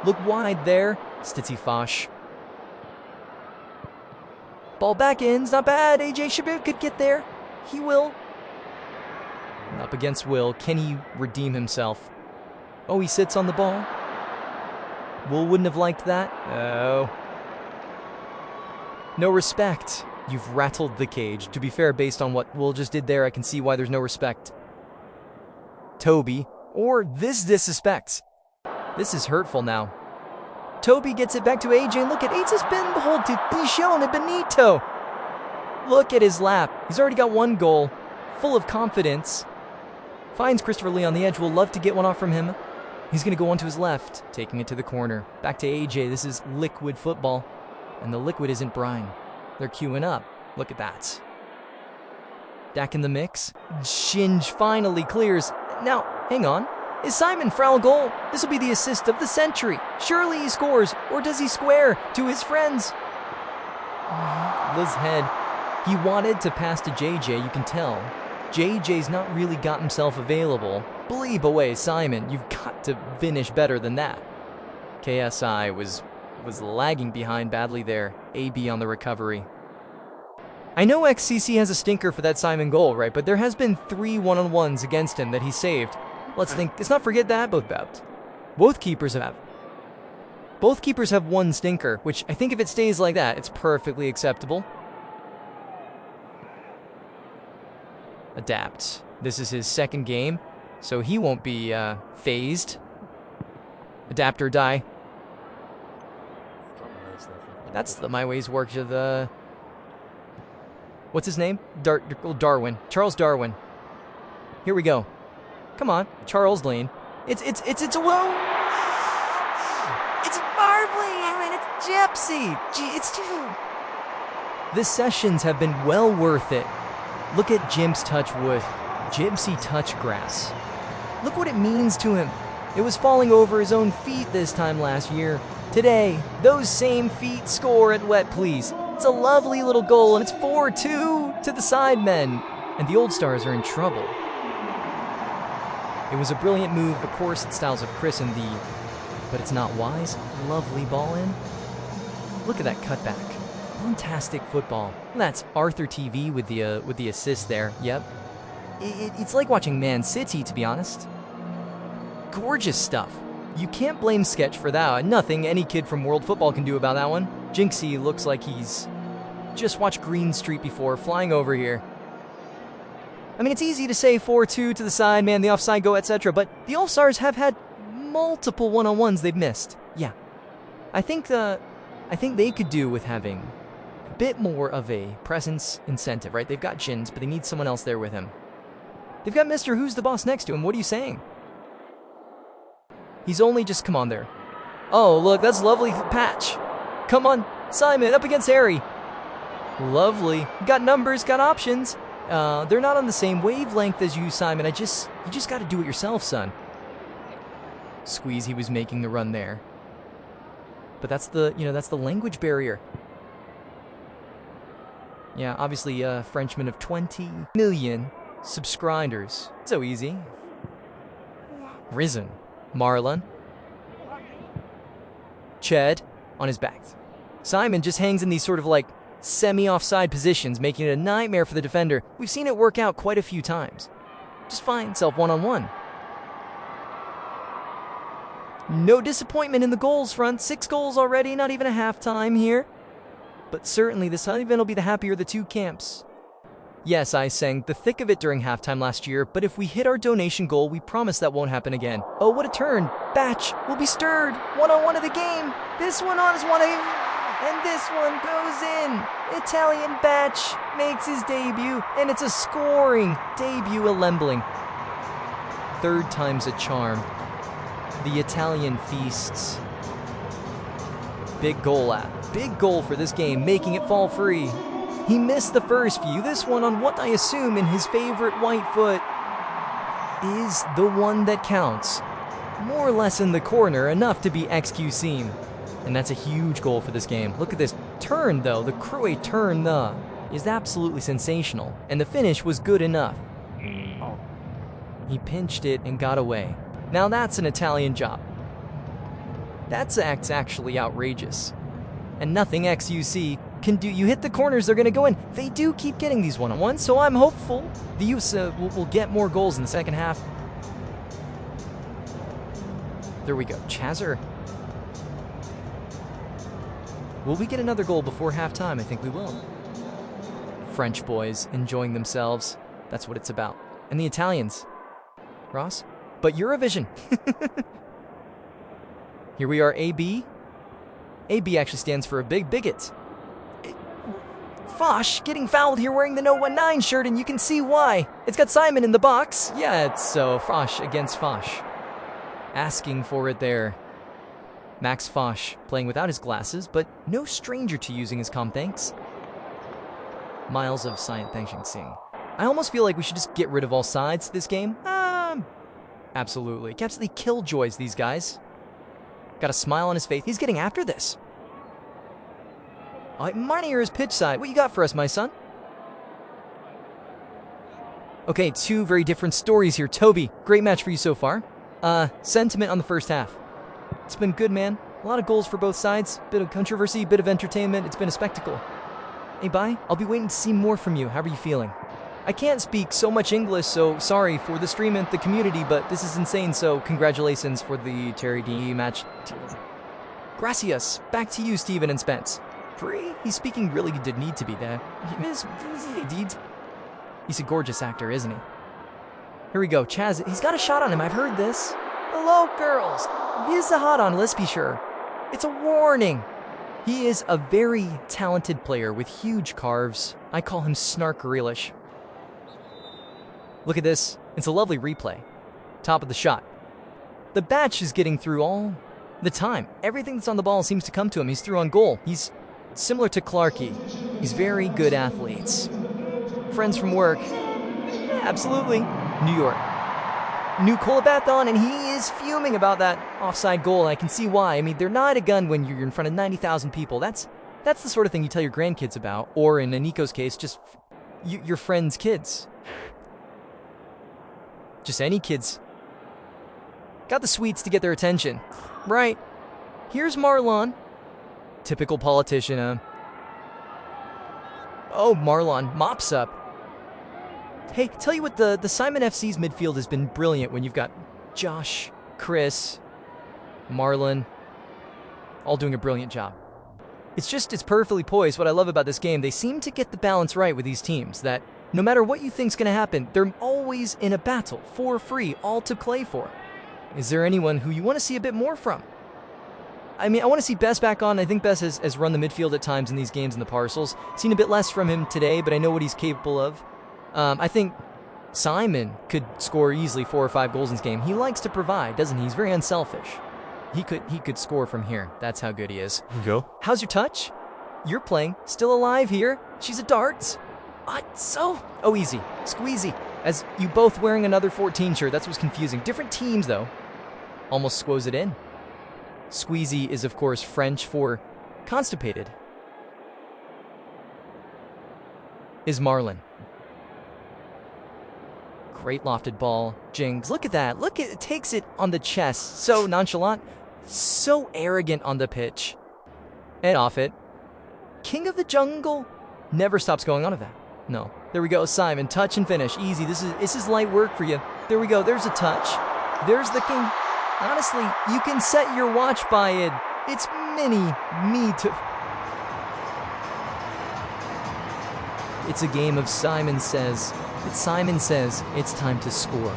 S1: Look wide there. Stitzy Fosh. Ball back ends, not bad. AJ Shabir could get there. He will. Up against Will. Can he redeem himself? Oh, he sits on the ball. Will wouldn't have liked that. Oh. No respect. You've rattled the cage. To be fair, based on what Will just did there, I can see why there's no respect. Toby. Or this disrespects. This is hurtful now. Toby gets it back to AJ, and look at Aces been behold to Bichon and Benito. Look at his lap. He's already got one goal. Full of confidence. Finds Christopher Lee on the edge. Will love to get one off from him. He's going to go on to his left, taking it to the corner. Back to AJ. This is liquid football. And the liquid isn't brine. They're queuing up. Look at that. Dak in the mix. Shinj finally clears. Now, hang on. Is Simon foul goal? This will be the assist of the century. Surely he scores, or does he square to his friends? Liz head. He wanted to pass to JJ, you can tell. JJ's not really got himself available. Bleep away, Simon. You've got to finish better than that. KSI was lagging behind badly there. AB on the recovery. I know XCC has a stinker for that Simon goal, right? But there has been 3 one-on-ones against him that he saved. Let's not forget that both keepers have one stinker, which I think if it stays like that, it's perfectly acceptable. Adapt. This is his second game, so he won't be phased. Adapt or die. That's the My Ways work to the... What's his name? Darwin. Charles Darwin. Here we go. Come on, Charles Lane. It's whoa! It's Marbley. I mean, it's Gypsy. It's the sessions have been well worth it. Look at Jim's touch wood. Gypsy touch grass. Look what it means to him. It was falling over his own feet this time last year. Today, those same feet score at Wet Please. It's a lovely little goal, and it's 4-2 to the Sidemen. And the Old Stars are in trouble. It was a brilliant move, of course, it styles of Chris indeed. But it's not wise. Lovely ball in. Look at that cutback. Fantastic football. That's Arthur TV with the assist there. Yep. It's like watching Man City, to be honest. Gorgeous stuff. You can't blame Sketch for that. Nothing any kid from World Football can do about that one. Jinxie looks like he's just watched Green Street before, flying over here. I mean, it's easy to say 4-2 to the side, man, the offside go, etc., but the All-Stars have had multiple one-on-ones they've missed. Yeah. I think they could do with having bit more of a presence incentive, right? They've got Jins, but they need someone else there with him. They've got Mr. Who's the Boss next to him. What are you saying? He's only just, come on there. Oh, look, that's lovely patch. Come on, Simon, up against Harry. Lovely. Got numbers, got options. They're not on the same wavelength as you, Simon. You just got to do it yourself, son. Squeeze, he was making the run there. But that's the language barrier. Yeah, obviously a Frenchman of 20 million subscribers. So easy. Risen. Marlon. Ched on his back. Simon just hangs in these sort of like semi-offside positions, making it a nightmare for the defender. We've seen it work out quite a few times. Just find himself one-on-one. No disappointment in the goals front. 6 goals already, not even a halftime here. But certainly this event will be the happier of the two camps. Yes, I sang the thick of it during halftime last year, but if we hit our donation goal, we promise that won't happen again. Oh, what a turn. Batch will be stirred. One-on-one of the game. This one on is one of... And this one goes in. Italian Batch makes his debut, and it's a scoring debut at Lembling. 3rd time's a charm. The Italian feasts. Big goal Big goal for this game, making it fall free. He missed the first few. This one on what I assume in his favorite white foot is the one that counts. More or less in the corner, enough to be XQC'd. And that's a huge goal for this game. Look at this turn, though. The Croat turn, is absolutely sensational. And the finish was good enough. He pinched it and got away. Now that's an Italian job. That's actually outrageous. And nothing XUC can do. You hit the corners, they're going to go in. They do keep getting these one-on-ones, so I'm hopeful the use will get more goals in the second half. There we go. Chazzer. Will we get another goal before halftime? I think we will. French boys enjoying themselves. That's what it's about. And the Italians. Ross? But Eurovision. Here we are, AB. AB actually stands for a big bigot. Fosh getting fouled here wearing the No 19 shirt, and you can see why. It's got Simon in the box. Yeah, it's so Fosh against Fosh. Asking for it there. Max Fosh playing without his glasses, but no stranger to using his com thanks. Miles of Science thanking Sing. I almost feel like we should just get rid of all sides to this game. Absolutely. Absolutely killjoys, these guys. Got a smile on his face. He's getting after this. Mine here is pitch side. What you got for us, my son? Okay, 2 very different stories here. Toby, great match for you so far. Sentiment on the first half. It's been good, man. A lot of goals for both sides. Bit of controversy, bit of entertainment. It's been a spectacle. Hey, bye. I'll be waiting to see more from you. How are you feeling? I can't speak so much English, so sorry for the stream and the community, but this is insane, so congratulations for the Terry D match. Gracias. Back to you, Steven and Spence. Free? He's speaking really did need to be there. He's a gorgeous actor, isn't he? Here we go. Chaz, he's got a shot on him. I've heard this. Hello, girls. He's a hot on, let's be sure. It's a warning. He is a very talented player with huge carves. I call him Snark Grealish. Look at this. It's a lovely replay. Top of the shot. The Batch is getting through all the time. Everything that's on the ball seems to come to him. He's through on goal. He's similar to Clarkey. He's very good athletes. Friends from work. Yeah, absolutely. New York. New Colabathon, and he is fuming about that offside goal. I can see why. I mean, they're not a gun when you're in front of 90,000 people. That's the sort of thing you tell your grandkids about, or in Nico's case, just your friends' kids. Just any kids. Got the sweets to get their attention. Right. Here's Marlon. Typical politician, Oh, Marlon mops up. Hey, tell you what, the Simon FC's midfield has been brilliant when you've got Josh, Chris, Marlon, all doing a brilliant job. It's perfectly poised. What I love about this game, they seem to get the balance right with these teams, that no matter what you think's going to happen, they're always in a battle, for free, all to play for. Is there anyone who you want to see a bit more from? I mean, I want to see Bess back on. I think Bess has run the midfield at times in these games in the parcels. Seen a bit less from him today, but I know what he's capable of. I think Simon could score easily 4 or 5 goals in this game. He likes to provide, doesn't he? He's very unselfish. He could score from here. That's how good he is.
S2: Go.
S1: How's your touch? You're playing. Still alive here. She's a darts. Oh, easy. Squeezy. As you both wearing another 14 shirt. That's what's confusing. Different teams, though. Almost squoze it in. Squeezy is, of course, French for constipated. Is Marlon. Great lofted ball. Jings. Look at that. Look at it. Takes it on the chest. So nonchalant. So arrogant on the pitch. And off it. King of the jungle. Never stops going on of that. No. There we go. Simon. Touch and finish. Easy. This is light work for you. There we go. There's a touch. There's the king. Honestly, you can set your watch by it. It's me to... It's a game of Simon says. Simon says it's time to score.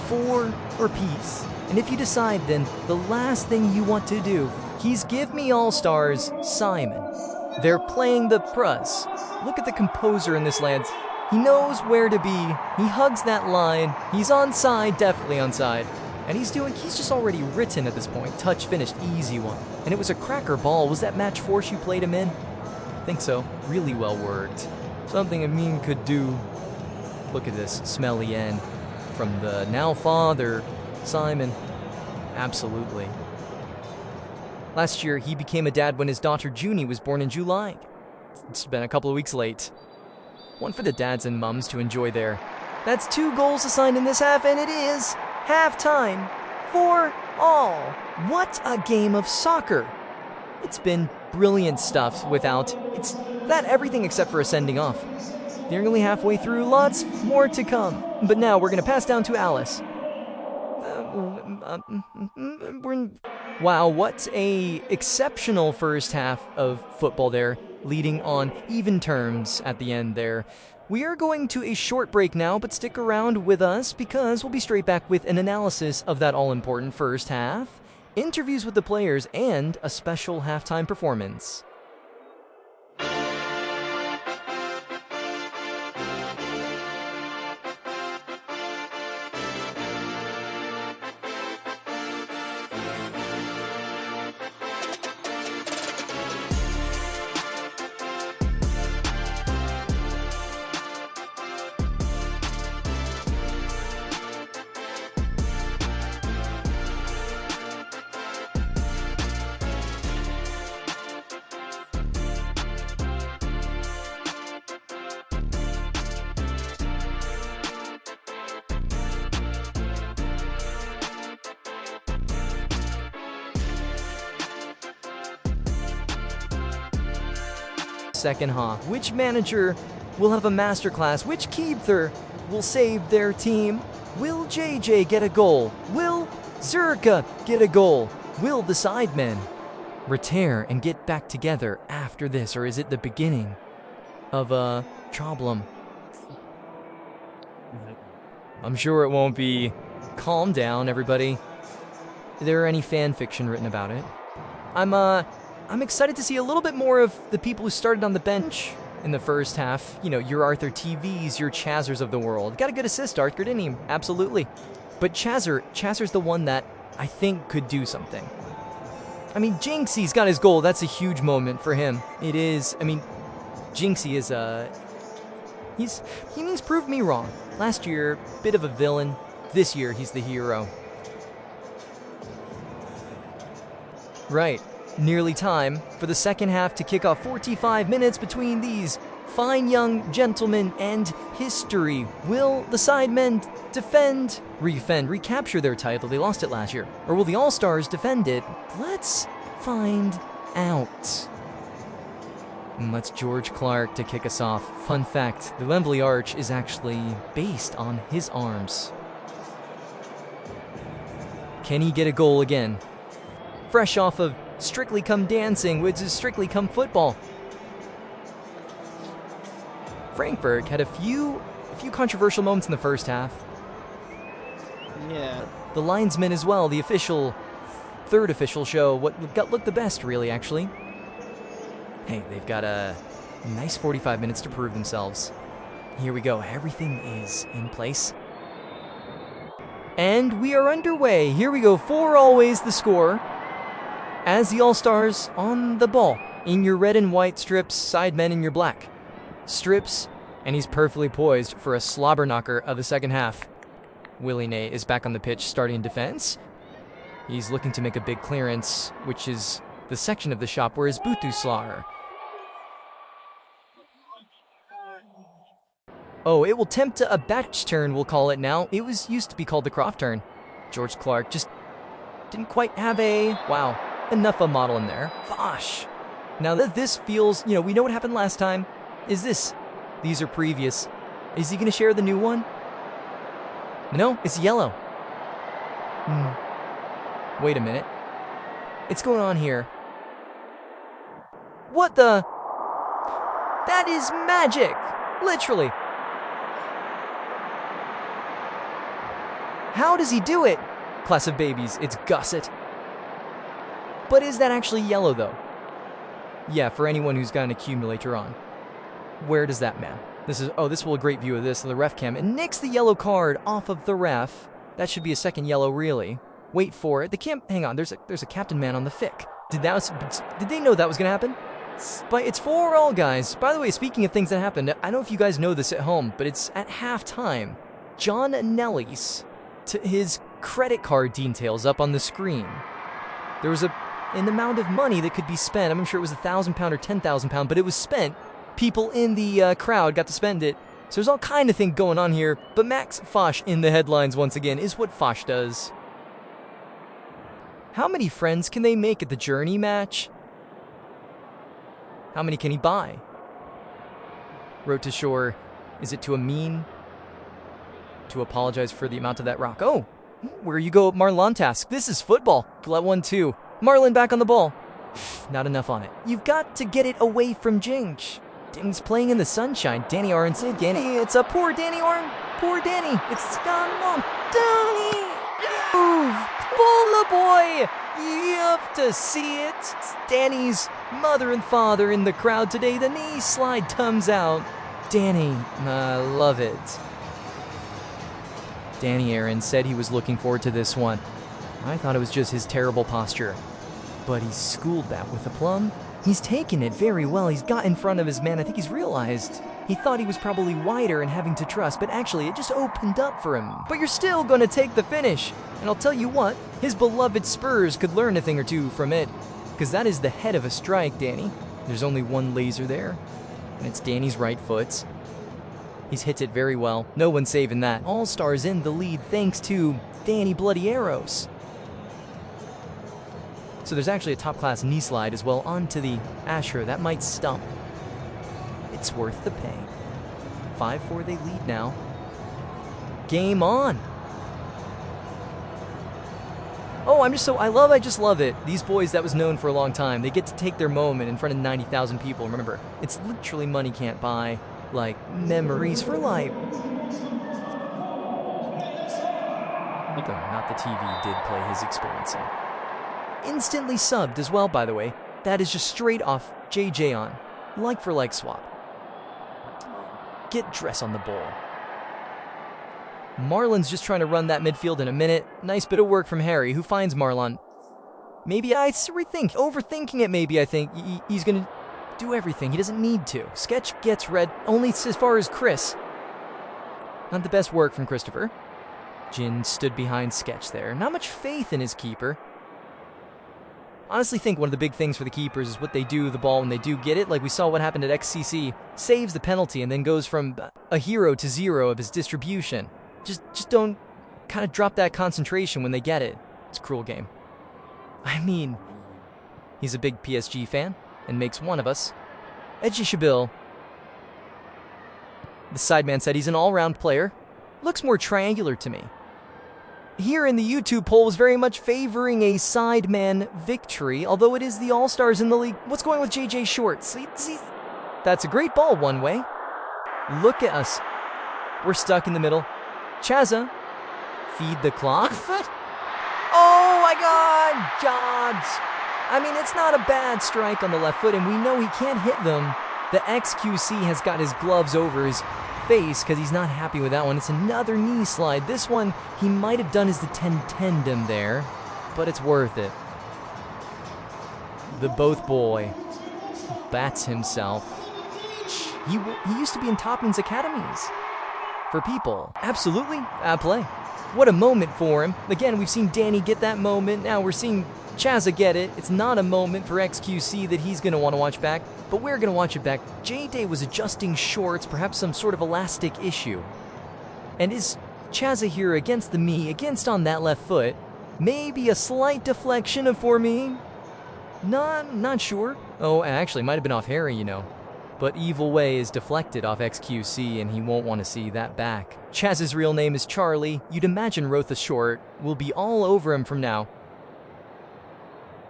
S1: 4 or peace. And if you decide, then the last thing you want to do, he's give me all-stars, Simon. They're playing the press. Look at the composer in this, lads. He knows where to be. He hugs that line. He's onside, definitely onside. And he's just already written at this point. Touch finished, easy one. And it was a cracker ball. Was that match force you played him in? I think so. Really well worked. Something Amin could do. Look at this smelly end from the now father, Simon. Absolutely. Last year, he became a dad when his daughter Junie was born in July. It's been a couple of weeks late. One for the dads and mums to enjoy there. That's 2 goals assigned in this half, and it is halftime for all. What a game of soccer. It's been brilliant stuff without... It's that everything except for a sending off. Nearly halfway through, lots more to come. But now we're going to pass down to Alice. Wow, what a exceptional first half of football there, leading on even terms at the end there. We are going to a short break now, but stick around with us because we'll be straight back with an analysis of that all-important first half, interviews with the players, and a special halftime performance. Second half. Which manager will have a masterclass? Which keeper will save their team? Will JJ get a goal? Will Zerka get a goal? Will the Sidemen retire and get back together after this? Or is it the beginning of a problem? I'm sure it won't be. Calm down, everybody. Is there any fan fiction written about it? I'm excited to see a little bit more of the people who started on the bench in the first half. You know, your Arthur TVs, your Chazers of the world. Got a good assist, Arthur, didn't he? Absolutely. But Chazer's the one that I think could do something. I mean, Jinxie's got his goal. That's a huge moment for him. It is. I mean, Jinxie is he's proved me wrong. Last year, bit of a villain. This year, he's the hero. Right. Nearly time for the second half to kick off. 45 minutes between these fine young gentlemen and history. Will the Sidemen recapture their title? They lost it last year. Or will the All-Stars defend it? Let's find out. And that's George Clark to kick us off. Fun fact, the Wembley Arch is actually based on his arms. Can he get a goal again? Fresh off of Strictly Come Dancing, which is Strictly Come Football. Frankfurt had a few controversial moments in the first half.
S3: Yeah.
S1: The linesman as well, the official third official show what looked the best, really, actually. Hey, they've got a nice 45 minutes to prove themselves. Here we go. Everything is in place. And we are underway. Here we go. 4 always the score. As the All-Stars on the ball. In your red and white strips, Sidemen in your black strips. And he's perfectly poised for a slobber knocker of the second half. Willie Ney is back on the pitch starting in defense. He's looking to make a big clearance, which is the section of the shop where his Butuslar. Oh, it will tempt a batch turn, we'll call it now. It used to be called the Croft turn. George Clark just didn't quite have wow, enough of a model in there. Gosh. Now that this feels, we know what happened last time. These are previous. Is he going to share the new one? No, it's yellow. Wait a minute. It's going on here. What the? That is magic! Literally. How does he do it? Class of babies, it's Gusset. But is that actually yellow, though? Yeah, for anyone who's got an accumulator on. Where does that man? This will a great view of this, the ref cam. It nicks the yellow card off of the ref. That should be a second yellow, really. Wait for it. Hang on, there's a captain man on the fick. Did they know that was gonna happen? But it's 4-all, guys. By the way, speaking of things that happened, I don't know if you guys know this at home, but it's at halftime. John Nelly's his credit card details up on the screen. There was an amount of money that could be spent. I'm sure it was £1,000 or £10,000, but it was spent. People in the crowd got to spend it. So there's all kind of thing going on here. But Max Foch in the headlines once again is what Foch does. How many friends can they make at the Journey match? How many can he buy? Wrote to shore, is it to a mean? To apologize for the amount of that rock. Oh, where you go, Marlon task. This is football. Let 1-2. Marlon back on the ball. Not enough on it. You've got to get it away from Jinch. Danny's playing in the sunshine. Danny Arns. Danny, it's a poor Danny Arn. Poor Danny. It's gone on. Danny! Move! Pull the boy! You have to see it. It's Danny's mother and father in the crowd today. The knee slide comes out. Danny, I love it. Danny Aaron said he was looking forward to this one. I thought it was just his terrible posture. But he schooled that with aplomb. He's taken it very well. He's got in front of his man. I think he's realized. He thought he was probably wider and having to trust, but actually it just opened up for him. But you're still going to take the finish. And I'll tell you what, his beloved Spurs could learn a thing or two from it. Because that is the head of a strike, Danny. There's only one laser there. And it's Danny's right foot. He's hit it very well. No one's saving that. All-Stars in the lead thanks to Danny Bloody Arrows. So there's actually a top-class knee slide as well onto the Asher. That might stump. It's worth the pay. 5-4 they lead now. Game on. Oh, I just love it. These boys, that was known for a long time. They get to take their moment in front of 90,000 people. Remember, it's literally money can't buy, like, memories for life. Though not the TV did play his experiencing. Instantly subbed as well, by the way. That is just straight off JJ on. Like for like swap. Get dress on the ball. Marlon's just trying to run that midfield in a minute. Nice bit of work from Harry, who finds Marlon. Maybe overthinking it maybe, I think. He's going to do everything. He doesn't need to. Sketch gets red only as far as Chris. Not the best work from Christopher. Jin stood behind Sketch there. Not much faith in his keeper. Honestly think one of the big things for the keepers is what they do with the ball when they do get it. Like we saw what happened at XCC. Saves the penalty and then goes from a hero to zero of his distribution. Just don't kind of drop that concentration when they get it. It's a cruel game. I mean, he's a big PSG fan and makes one of us. Edgy Shabil. The sideman said he's an all-round player. Looks more triangular to me. Here in the YouTube poll was very much favoring a sideman victory, although it is the All-Stars in the league. What's going with JJ Short? See, that's a great ball one way. Look at us. We're stuck in the middle. Chaza, feed the clock. Oh, my God! Jobs! I mean, it's not a bad strike on the left foot, and we know he can't hit them. The XQC has got his gloves over his face because he's not happy with that one. It's another knee slide. This one, he might have done as the 10-tendon there, but it's worth it. The both boy bats himself. He used to be in Topping's academies for people. Absolutely, at play. What a moment for him. Again, we've seen Danny get that moment. Now we're seeing Chazza get it. It's not a moment for XQC that he's going to want to watch back, but we're going to watch it back. J-Day was adjusting shorts, perhaps some sort of elastic issue. And is Chazza here against the me, against on that left foot? Maybe a slight deflection for me? Not sure. Oh, actually, might have been off Harry, you know. But Evil Way is deflected off XQC, and he won't want to see that back. Chaz's real name is Charlie. You'd imagine Rotha Short will be all over him from now.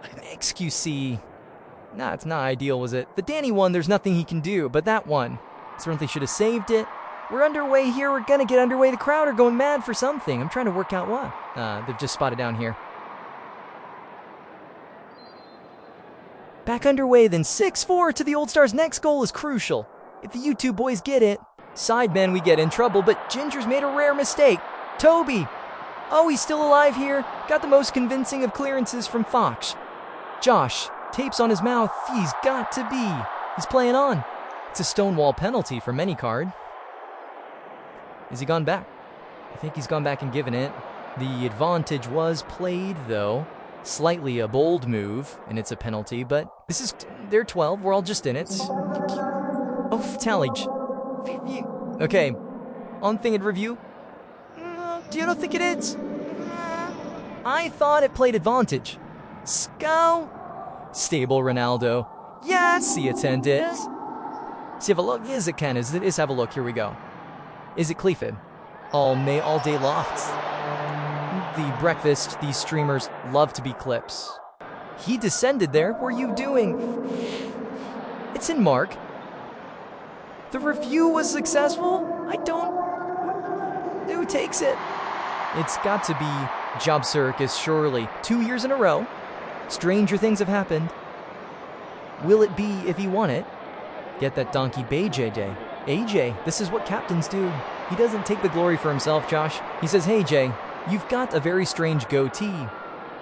S1: XQC. Nah, it's not ideal, was it? The Danny one, there's nothing he can do, but that one, certainly should have saved it. We're underway here. We're going to get underway. The crowd are going mad for something. I'm trying to work out what. They've just spotted down here. Back underway, then 6-4 to the Old Stars. Next goal is crucial. If the YouTube boys get it, Sidemen, we get in trouble, but Ginger's made a rare mistake. Toby. Oh, he's still alive here. Got the most convincing of clearances from Fox. Josh, tapes on his mouth. He's got to be. He's playing on. It's a Stonewall penalty from any card. Has he gone back? I think he's gone back and given it. The advantage was played, though. Slightly a bold move, and it's a penalty, but this is, they're 12, we're all just in it. Oh, tallage. Okay, on thing and review. Do you not think it is? I thought it played advantage. Scow. Stable Ronaldo. Yes, he attended. See, have a look. Yes, it can. Is have a look. Here we go. Is it Cleafid? All day lofts. The breakfast, these streamers love to be clips. He descended there. What are you doing? It's in Mark. The review was successful? Who takes it? It's got to be Job Circus, surely. 2 years in a row. Stranger things have happened. Will it be if he won it? Get that donkey bay, JJ. AJ, this is what captains do. He doesn't take the glory for himself, Josh. He says, hey, Jay, you've got a very strange goatee.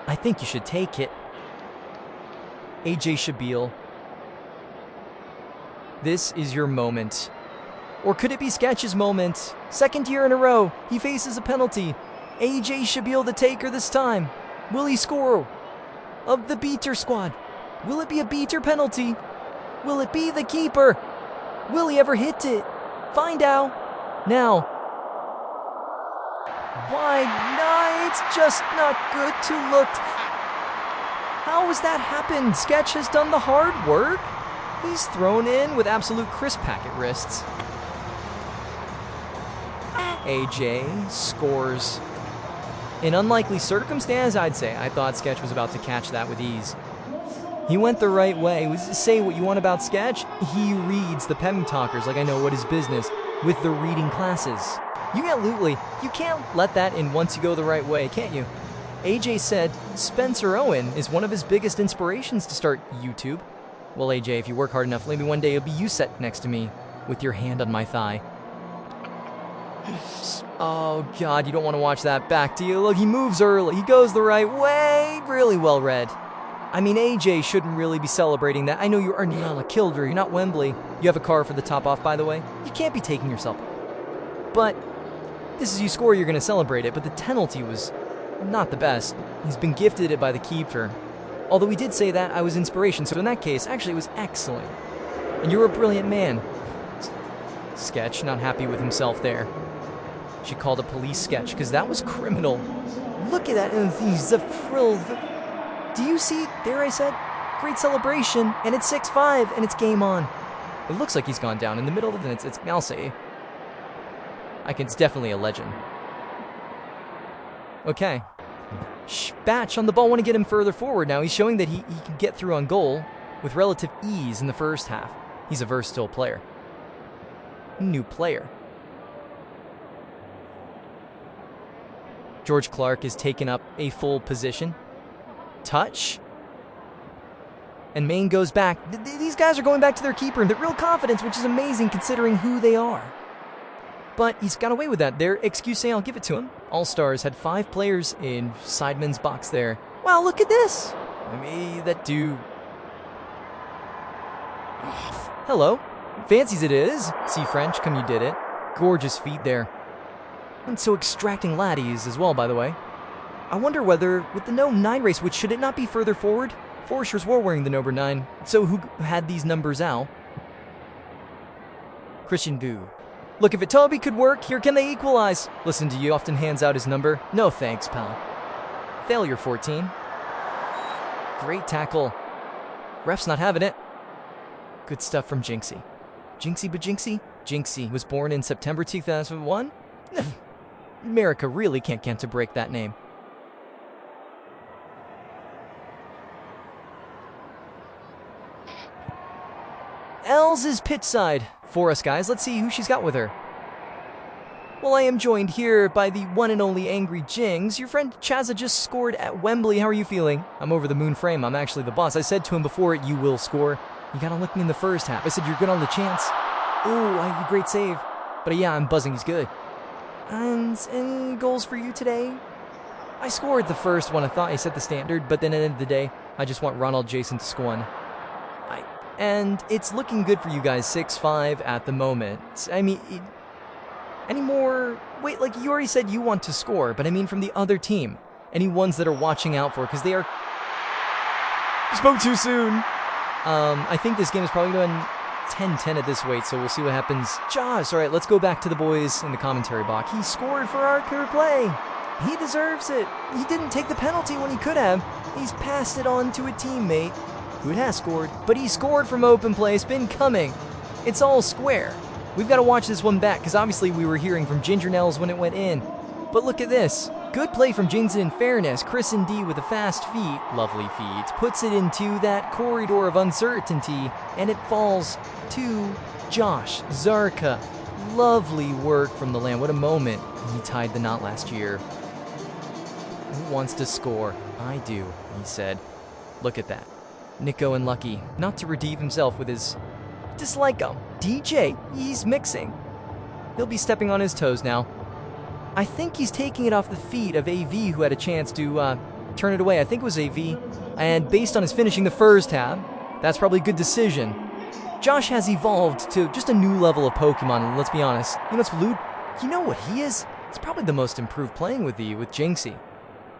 S1: I think you should take it. AJ Shabil. This is your moment. Or could it be Sketch's moment? Second year in a row, he faces a penalty. AJ Shabil the taker this time. Will he score? Of the beater squad. Will it be a beater penalty? Will it be the keeper? Will he ever hit it? Find out now. Why, no, it's just not good to look. How has that happened? Sketch has done the hard work. He's thrown in with absolute crisp packet wrists. AJ scores. In unlikely circumstance, I'd say. I thought Sketch was about to catch that with ease. He went the right way. Say what you want about Sketch. He reads the Pem Talkers like I know what his business with the reading classes. You can't let that in once you go the right way, can't you? AJ said Spencer Owen is one of his biggest inspirations to start YouTube. Well, AJ, if you work hard enough, maybe one day it'll be you set next to me with your hand on my thigh. Oh, God, you don't want to watch that back, do you? Look, he moves early. He goes the right way. Really well read. I mean, AJ shouldn't really be celebrating that. I know you're not like Kildare. You're not Wembley. You have a car for the top off, by the way. You can't be taking yourself. But this is you score, you're going to celebrate it. But the penalty was not the best. He's been gifted it by the keeper. Although we did say that I was inspiration. So in that case, actually, it was excellent. And you're a brilliant man. Sketch, not happy with himself there. She called a police sketch because that was criminal. Look at that. He's a frill. Do you see? There I said. Great celebration. And it's 6-5 and it's game on. It looks like he's gone down in the middle of it. It's I'll say. It's definitely a legend. Okay. Batch on the ball. Want to get him further forward now. He's showing that he can get through on goal with relative ease in the first half. He's a versatile player. New player. George Clark has taken up a full position. touch. And Maine goes back. These guys are going back to their keeper and their real confidence, which is amazing considering who they are. But he's got away with that. Their excuse, I'll give it to him. All-Stars had 5 players in Sidemen's box there. Wow, look at this. I mean, that dude. Hello. Fancies it is. See French, come you did it. Gorgeous feet there. And so extracting laddies as well, by the way. I wonder whether, with the no 9 race, which should it not be further forward? Foresters were wearing the number 9, so who had these numbers out? Christian Vu. Look, if Toby could work, here can they equalize? Listen to you, often hands out his number. No thanks, pal. Failure 14. Great tackle. Ref's not having it. Good stuff from Jinxie. Jinxie but Jinxie? Jinxie was born in September 2001? America really can't get to break that name. Els is pitch side for us, guys. Let's see who she's got with her. Well, I am joined here by the one and only Angry Jings. Your friend Chazza just scored at Wembley. How are you feeling? I'm over the moon frame. I'm actually the boss. I said to him before, you will score. You gotta look me in the first half. I said, you're good on the chance. Oh, great save. But yeah, I'm buzzing. He's good. And any goals for you today? I scored the first one. I thought I set the standard, but then at the end of the day, I just want Ronald Jason to score one. And it's looking good for you guys, 6-5 at the moment. I mean, any more? Wait, like you already said you want to score, but I mean from the other team. Any ones that are watching out for, because they are... Spoke too soon. I think this game is probably going 10-10 at this weight, so we'll see what happens. Josh, all right, let's go back to the boys in the commentary box. He scored for our career play. He deserves it. He didn't take the penalty when he could have. He's passed it on to a teammate who has scored, but he scored from open play. It's been coming. It's all square. We've got to watch this one back, because obviously we were hearing from Ginger Nels when it went in. But look at this. Good play from Jings in fairness. Chris and D with the fast feet, lovely feet, puts it into that corridor of uncertainty, and it falls to Josh Zarka. Lovely work from the land. What a moment. He tied the knot last year. Who wants to score? I do, he said. Look at that. Nico and Lucky, not to redeem himself with his dislike of DJ. He's mixing. He'll be stepping on his toes now. I think he's taking it off the feet of AV, who had a chance to turn it away. I think it was AV. And based on his finishing the first half, that's probably a good decision. Josh has evolved to just a new level of Pokemon, and let's be honest. You know what's Lude? You know what he is? He's probably the most improved playing with Jinxie.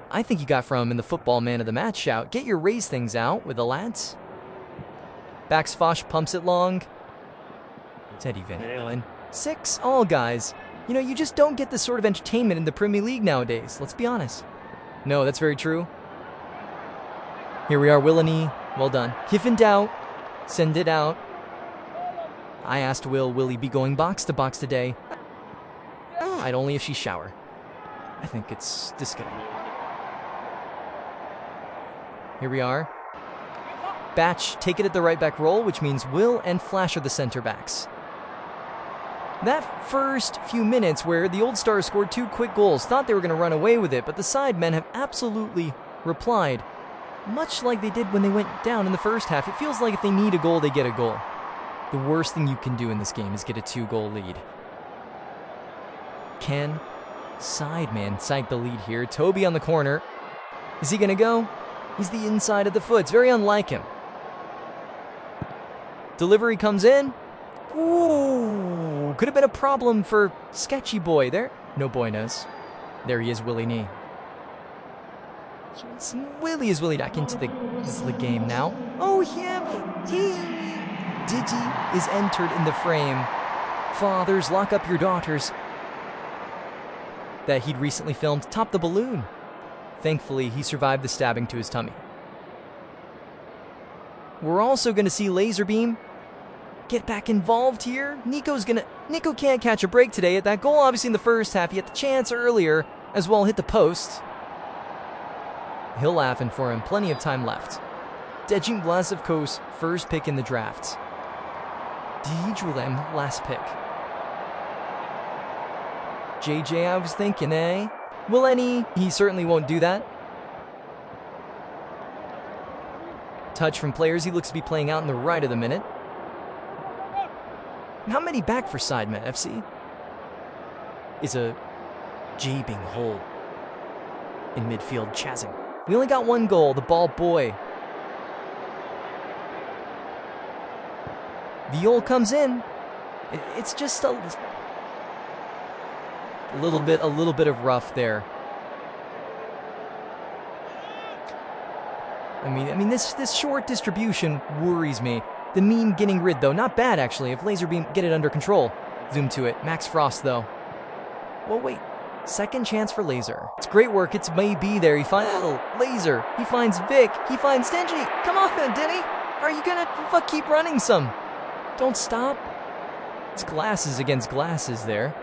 S1: I think you got from in the football man of the match shout. Get your raise things out with the lads. Backs Fosh pumps it long. Teddy Van Halen. 6 all, guys. You know, you just don't get this sort of entertainment in the Premier League nowadays. Let's be honest. No, that's very true. Here we are, Willany. Well done. If in doubt, send it out. I asked will he be going box to box today? I'd only if she shower. I think it's disgusting. Here we are. Batch, take it at the right back role, which means Will and Flash are the center backs. That first few minutes where the Old Stars scored 2 quick goals, thought they were going to run away with it, but the Sidemen have absolutely replied, much like they did when they went down in the first half. It feels like if they need a goal, they get a goal. The worst thing you can do in this game is get a 2-goal lead. Can Sidemen cite the lead here? Toby on the corner. Is he going to go? He's the inside of the foot. It's very unlike him. Delivery comes in. Ooh, could have been a problem for Sketchy Boy there. No buenos. There he is, Willie Nee. Willie is Willie back into the game now. Oh, yeah, Digi is entered in the frame. Fathers, lock up your daughters. That he'd recently filmed Top the Balloon. Thankfully, he survived the stabbing to his tummy. We're also going to see Laserbeam get back involved here. Nico can't catch a break today. At that goal, obviously in the first half, he had the chance earlier as well, hit the post. He'll laughing for him. Plenty of time left. Dejing Blas, of course, first pick in the draft. Dijulem, last pick. JJ, I was thinking, eh? Will any? He certainly won't do that. touch from players. He looks to be playing out in the right of the minute. How many back for Sidemen FC? Is a gaping hole in midfield. Chasing. We only got one goal. The ball boy. The goal comes in. It's just a little bit of rough there. I mean, this short distribution worries me. The mean getting rid, though, not bad actually. If Laserbeam get it under control, zoom to it. Max Frost, though. Well, wait. Second chance for Laser. It's great work. It's maybe there. He finds Laser. He finds Vic. He finds Stingy. Come on, Denny. Are you gonna keep running some? Don't stop. It's glasses against glasses there.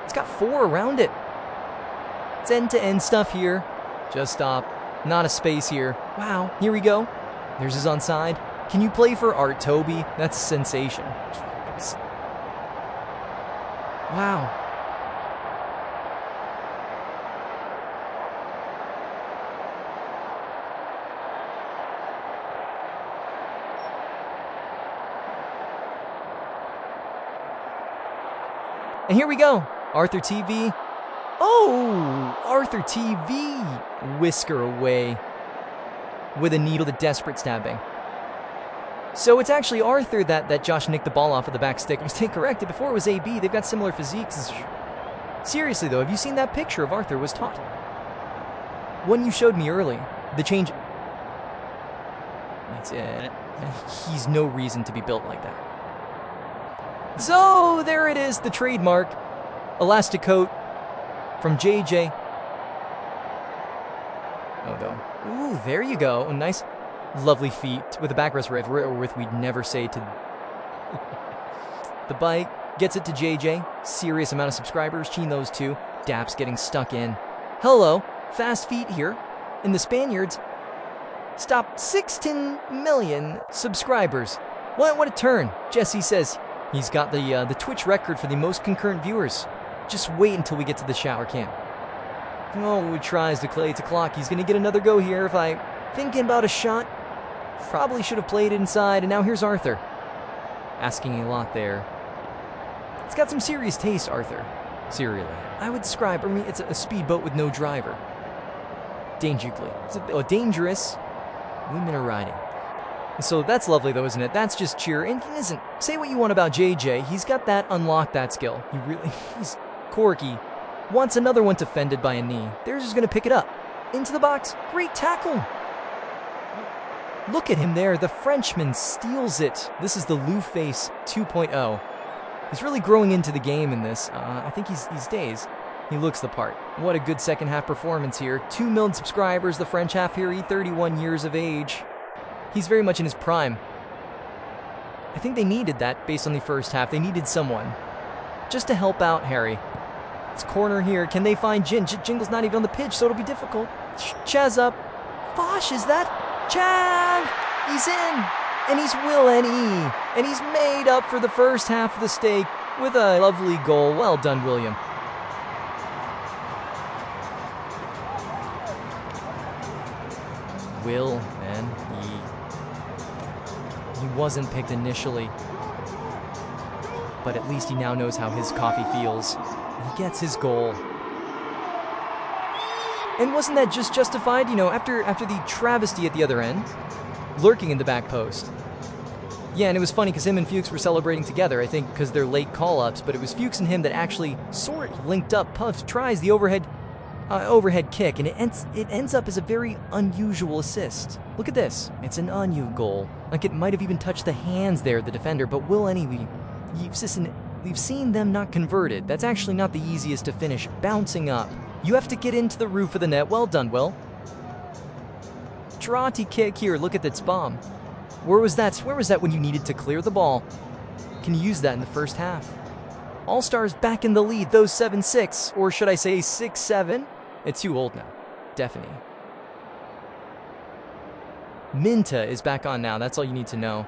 S1: It's got 4 around it. It's end-to-end stuff here. Just stop. Not a space here. Wow, here we go. There's his onside. Can you play for Art Toby? That's a sensation. Wow. And here we go. Arthur TV. Oh, Arthur TV. Whisker away with a needle to desperate stabbing. So it's actually Arthur that Josh nicked the ball off of the back stick. I was incorrect. Before it was AB. They've got similar physiques. Seriously, though, have you seen that picture of Arthur was taught? One you showed me early. The change... That's it. He's no reason to be built like that. So, there it is, the trademark. Elastic coat from JJ. Oh, though. Ooh, there you go. A nice, lovely feet with a backrest width we'd never say to... The bike gets it to JJ. Serious amount of subscribers. Cheen those two. Daps getting stuck in. Hello. Fast feet here. And the Spaniards stop 16 million subscribers. What a turn. Jesse says... He's got the Twitch record for the most concurrent viewers. Just wait until we get to the shower cam. Oh, he tries to play to clock. He's going to get another go here. If I'm thinking about a shot, probably should have played it inside. And now here's Arthur. Asking a lot there. It's got some serious taste, Arthur. Serially. I would describe, it's a speedboat with no driver. Dangerously. It's dangerous. Women are riding. So that's lovely, though, isn't it? That's just cheer. And listen, say what you want about JJ. He's got that, unlocked that skill. He's quirky. Wants another one defended by a knee. They're just going to pick it up. Into the box. Great tackle. Look at him there. The Frenchman steals it. This is the Lou Face 2.0. He's really growing into the game in this. I think he's days. He looks the part. What a good second half performance here. 2 million subscribers. The French half here. He's 31 years of age. He's very much in his prime. I think they needed that based on the first half. They needed someone just to help out Harry. It's corner here. Can they find Jin? Jingle's not even on the pitch, so it'll be difficult. Chaz up. Fosh, is that? Chav! He's in. And he's Will N.E. And he's made up for the first half of the stake with a lovely goal. Well done, William. Will N.E. He wasn't picked initially, but at least he now knows how his coffee feels. He gets his goal. And wasn't that just justified, after the travesty at the other end? Lurking in the back post. Yeah, and it was funny because him and Fuchs were celebrating together, I think because they're late call-ups, but it was Fuchs and him that actually sort of linked up. Puff tries the overhead kick, and it ends up as a very unusual assist. Look at this. It's an Anu goal. Like it might have even touched the hands there of the defender, but Will Any, we've seen them not converted. That's actually not the easiest to finish. Bouncing up. You have to get into the roof of the net. Well done, Will. Trotty kick here. Look at this bomb. Where was that when you needed to clear the ball? Can you use that in the first half? All-Stars back in the lead. Those 7-6, or should I say 6-7? It's too old now. Definitely. Minta is back on now. That's all you need to know.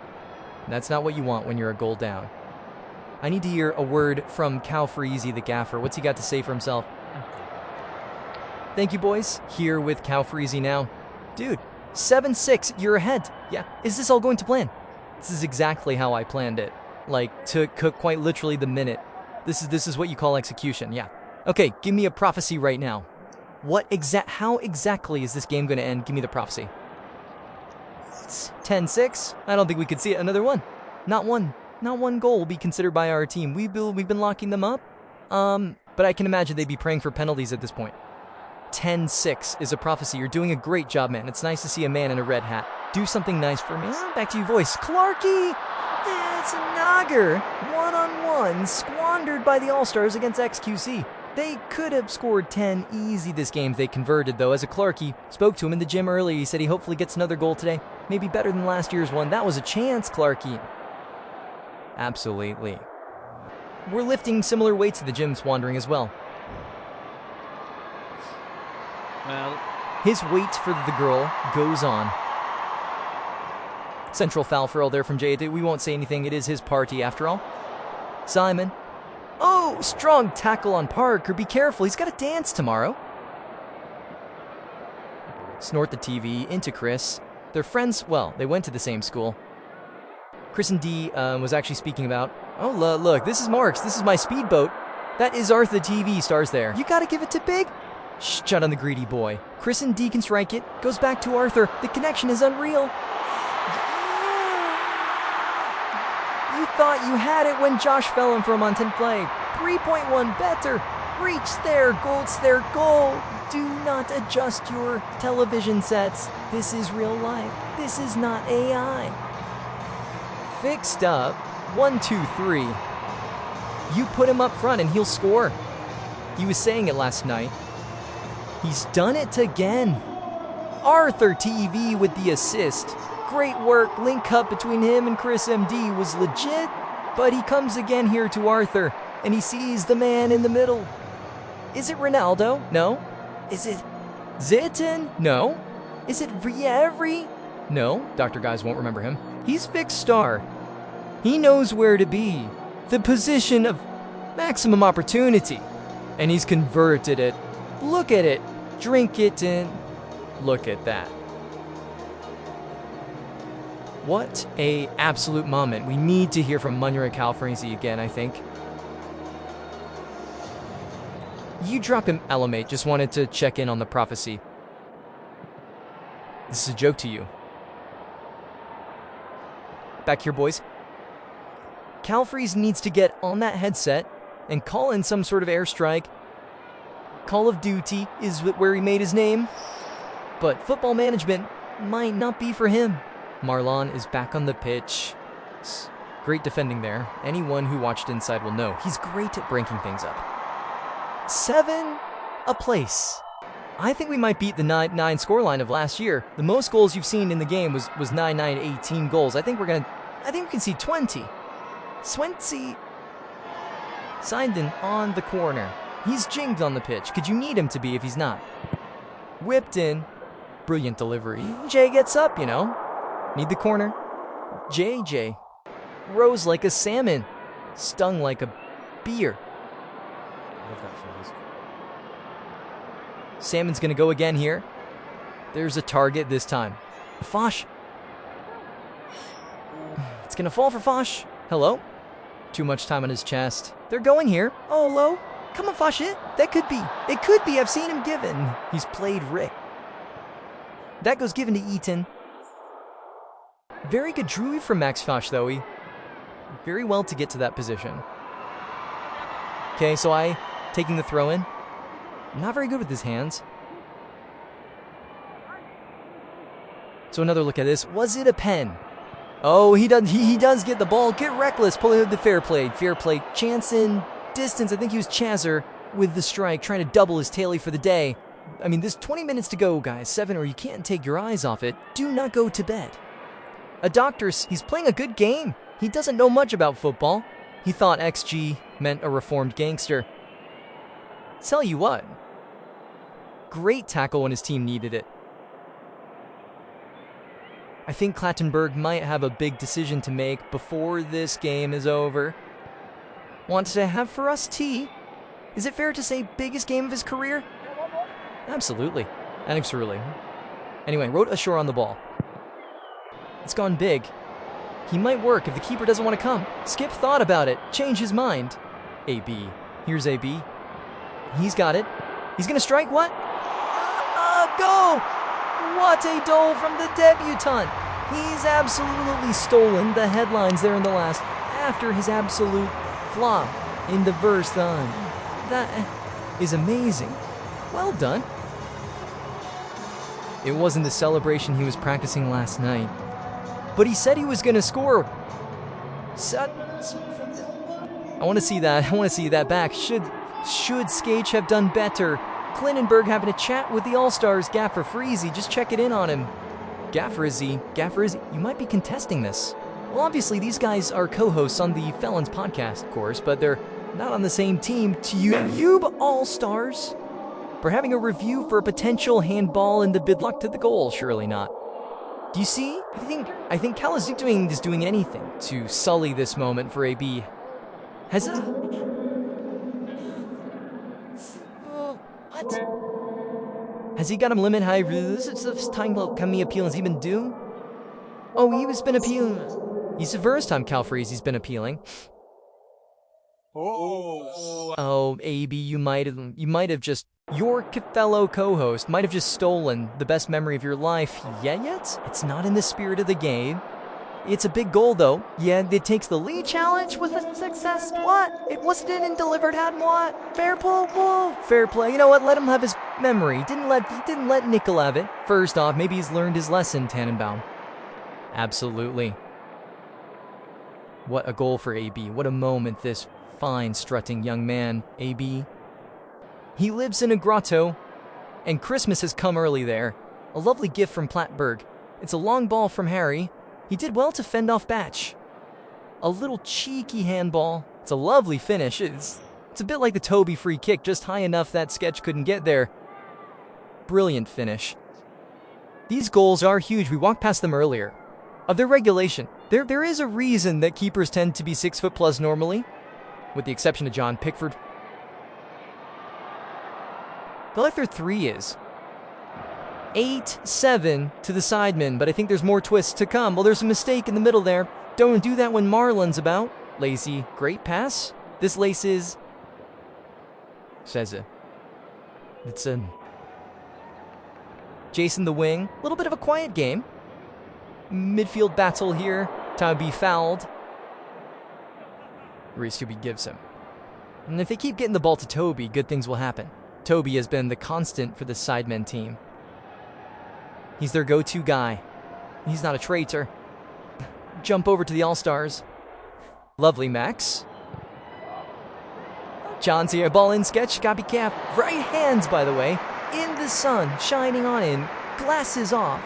S1: That's not what you want when you're a goal down. I need to hear a word from Cal Freezy, the gaffer. What's he got to say for himself? Thank you, boys. Here with Cal Freezy now. Dude, 7-6, you're ahead. Yeah, is this all going to plan? This is exactly how I planned it. Like, took quite literally the minute. This is what you call execution, yeah. Okay, give me a prophecy right now. How exactly is this game going to end? Give me the prophecy. It's 10-6. I don't think we could see it. Another one. Not one goal will be considered by our team. We've been locking them up. But I can imagine they'd be praying for penalties at this point. 10-6 is a prophecy. You're doing a great job, man. It's nice to see a man in a red hat. Do something nice for me. Back to you, voice. Clarky! It's a Nogger. One-on-one, squandered by the All-Stars against XQC. They could have scored 10 easy this game if they converted, though. As a Clarky, spoke to him in the gym earlier. He said he hopefully gets another goal today. Maybe better than last year's one. That was a chance, Clarky. Absolutely. We're lifting similar weights at the gym, Swandering as well.
S2: Well,
S1: his wait for the girl goes on. Central foul for all there from Jay. We won't say anything. It is his party after all. Simon. Oh, strong tackle on Parker. Be careful. He's got to dance tomorrow. Snort the TV into Chris. They're friends. Well, they went to the same school. Chris and D was actually speaking about, oh, look, this is Marks. This is my speedboat. That is Arthur TV stars there. You got to give it to Big. Shut on the greedy boy. Chris and D can strike it. Goes back to Arthur. The connection is unreal. You thought you had it when Josh fell in from on 10 play. 3.1 better. Reach there. Gold's their goal. Do not adjust your television sets. This is real life. This is not AI. Fixed up. 1, 2, 3. You put him up front and he'll score. He was saying it last night. He's done it again. Arthur TV with the assist. Great work. Link up between him and Chris MD was legit, but he comes again here to Arthur, and he sees the man in the middle. Is it Ronaldo? No. Is it Zitten? No. Is it Vieri? No. Dr. Guys won't remember him. He's fixed star. He knows where to be. The position of maximum opportunity. And he's converted it. Look at it. Drink it in. Look at that. What a absolute moment. We need to hear from Munyer and Calfrenzy again, I think. You drop him, Elamate. Just wanted to check in on the prophecy. This is a joke to you. Back here, boys. Calfreeze needs to get on that headset and call in some sort of airstrike. Call of Duty is where he made his name, but football management might not be for him. Marlon is back on the pitch. Great defending there. Anyone who watched inside will know he's great at breaking things up. 7 apiece. I think we might beat the 9 scoreline of last year. The most goals you've seen in the game was 18 goals. I think we can see 20. Swentzy Sidemen on the corner. He's jinged on the pitch. Could you need him to be if he's not? Whipped in. Brilliant delivery. Jay gets up, you know. Need the corner. JJ. Rose like a salmon. Stung like a beer.
S2: love that phrase.
S1: Salmon's going to go again here. There's a target this time. Fosh. It's going to fall for Fosh. Hello? Too much time on his chest. They're going here. Oh, low. Come on, Fosh, it. That could be. It could be. I've seen him given. He's played Rick. That goes given to Eaton. Very good druid from Max Fosh, though. He very well to get to that position. Okay, so I taking the throw in. Not very good with his hands. So another look at this. Was it a pen? Oh, he does get the ball. Get reckless. Pull out the fair play. Fair play. Chance in distance. I think he was Chazer with the strike, trying to double his tally for the day. I mean, there's 20 minutes to go, guys. 7, or you can't take your eyes off it. Do not go to bed. A doctor's, he's playing a good game. He doesn't know much about football. He thought XG meant a reformed gangster. Tell you what. Great tackle when his team needed it. I think Clattenburg might have a big decision to make before this game is over. Wants to have for us T. Is it fair to say biggest game of his career? Absolutely. Absolutely. Anyway, wrote ashore on the ball. It's gone big. He might work if the keeper doesn't want to come. Skip thought about it. Change his mind. AB. Here's AB. He's got it. He's going to strike. What? Go! What a goal from the debutant. He's absolutely stolen the headlines there in the last after his absolute flop in the first time. That is amazing. Well done. It wasn't the celebration he was practicing last night, but he said he was going to score. I want to see that. I want to see that back. Should Skage have done better? Clinenberg having a chat with the All-Stars. Gaffer Freezy, just check it in on him. Gaffer is he? You might be contesting this. Well, obviously these guys are co-hosts on the Felons podcast, of course, but they're not on the same team. Tube All-Stars? For having a review for a potential handball in the bid luck to the goal, surely not. Do you see? I think Kalazuk is doing anything to sully this moment for AB. Has it? What? Has he got him limit high? This is time about coming appeal. Has he been due? Oh, he's been appealing. He's the first time Cal Freezy's been appealing. Oh, AB, you might have just, your fellow co-host might have just stolen the best memory of your life. Yet? It's not in the spirit of the game. It's a big goal, though. Yeah, it takes the lead challenge. Was a success. What? It wasn't in delivered. Had what? Fair play. Whoa. Fair play. You know what? Let him have his memory. He didn't let Nickel have it. First off, maybe he's learned his lesson, Tannenbaum. Absolutely. What a goal for AB. What a moment, this fine, strutting young man, AB. He lives in a grotto, and Christmas has come early there. A lovely gift from Plattberg. It's a long ball from Harry. He did well to fend off Batch. A little cheeky handball. It's a lovely finish. It's a bit like the Toby free kick, just high enough that Sketch couldn't get there. Brilliant finish. These goals are huge. We walked past them earlier. Of their regulation, there is a reason that keepers tend to be 6 foot plus normally, with the exception of John Pickford. I feel like their 3 is 8-7 to the Sidemen, but I think there's more twists to come. Well, there's a mistake in the middle there. Don't do that when Marlon's about. Lazy, great pass. This laces. Says it. It's a Jason the wing. A little bit of a quiet game. Midfield battle here. Time to be fouled. Reese Scooby gives him. And if they keep getting the ball to Toby, good things will happen. Toby has been the constant for the Sidemen team. He's their go-to guy. He's not a traitor. Jump over to the All-Stars. Lovely, Max. John's here. Ball in, Sketch. Copy cap. Right hands, by the way. In the sun, shining on in. Glasses off.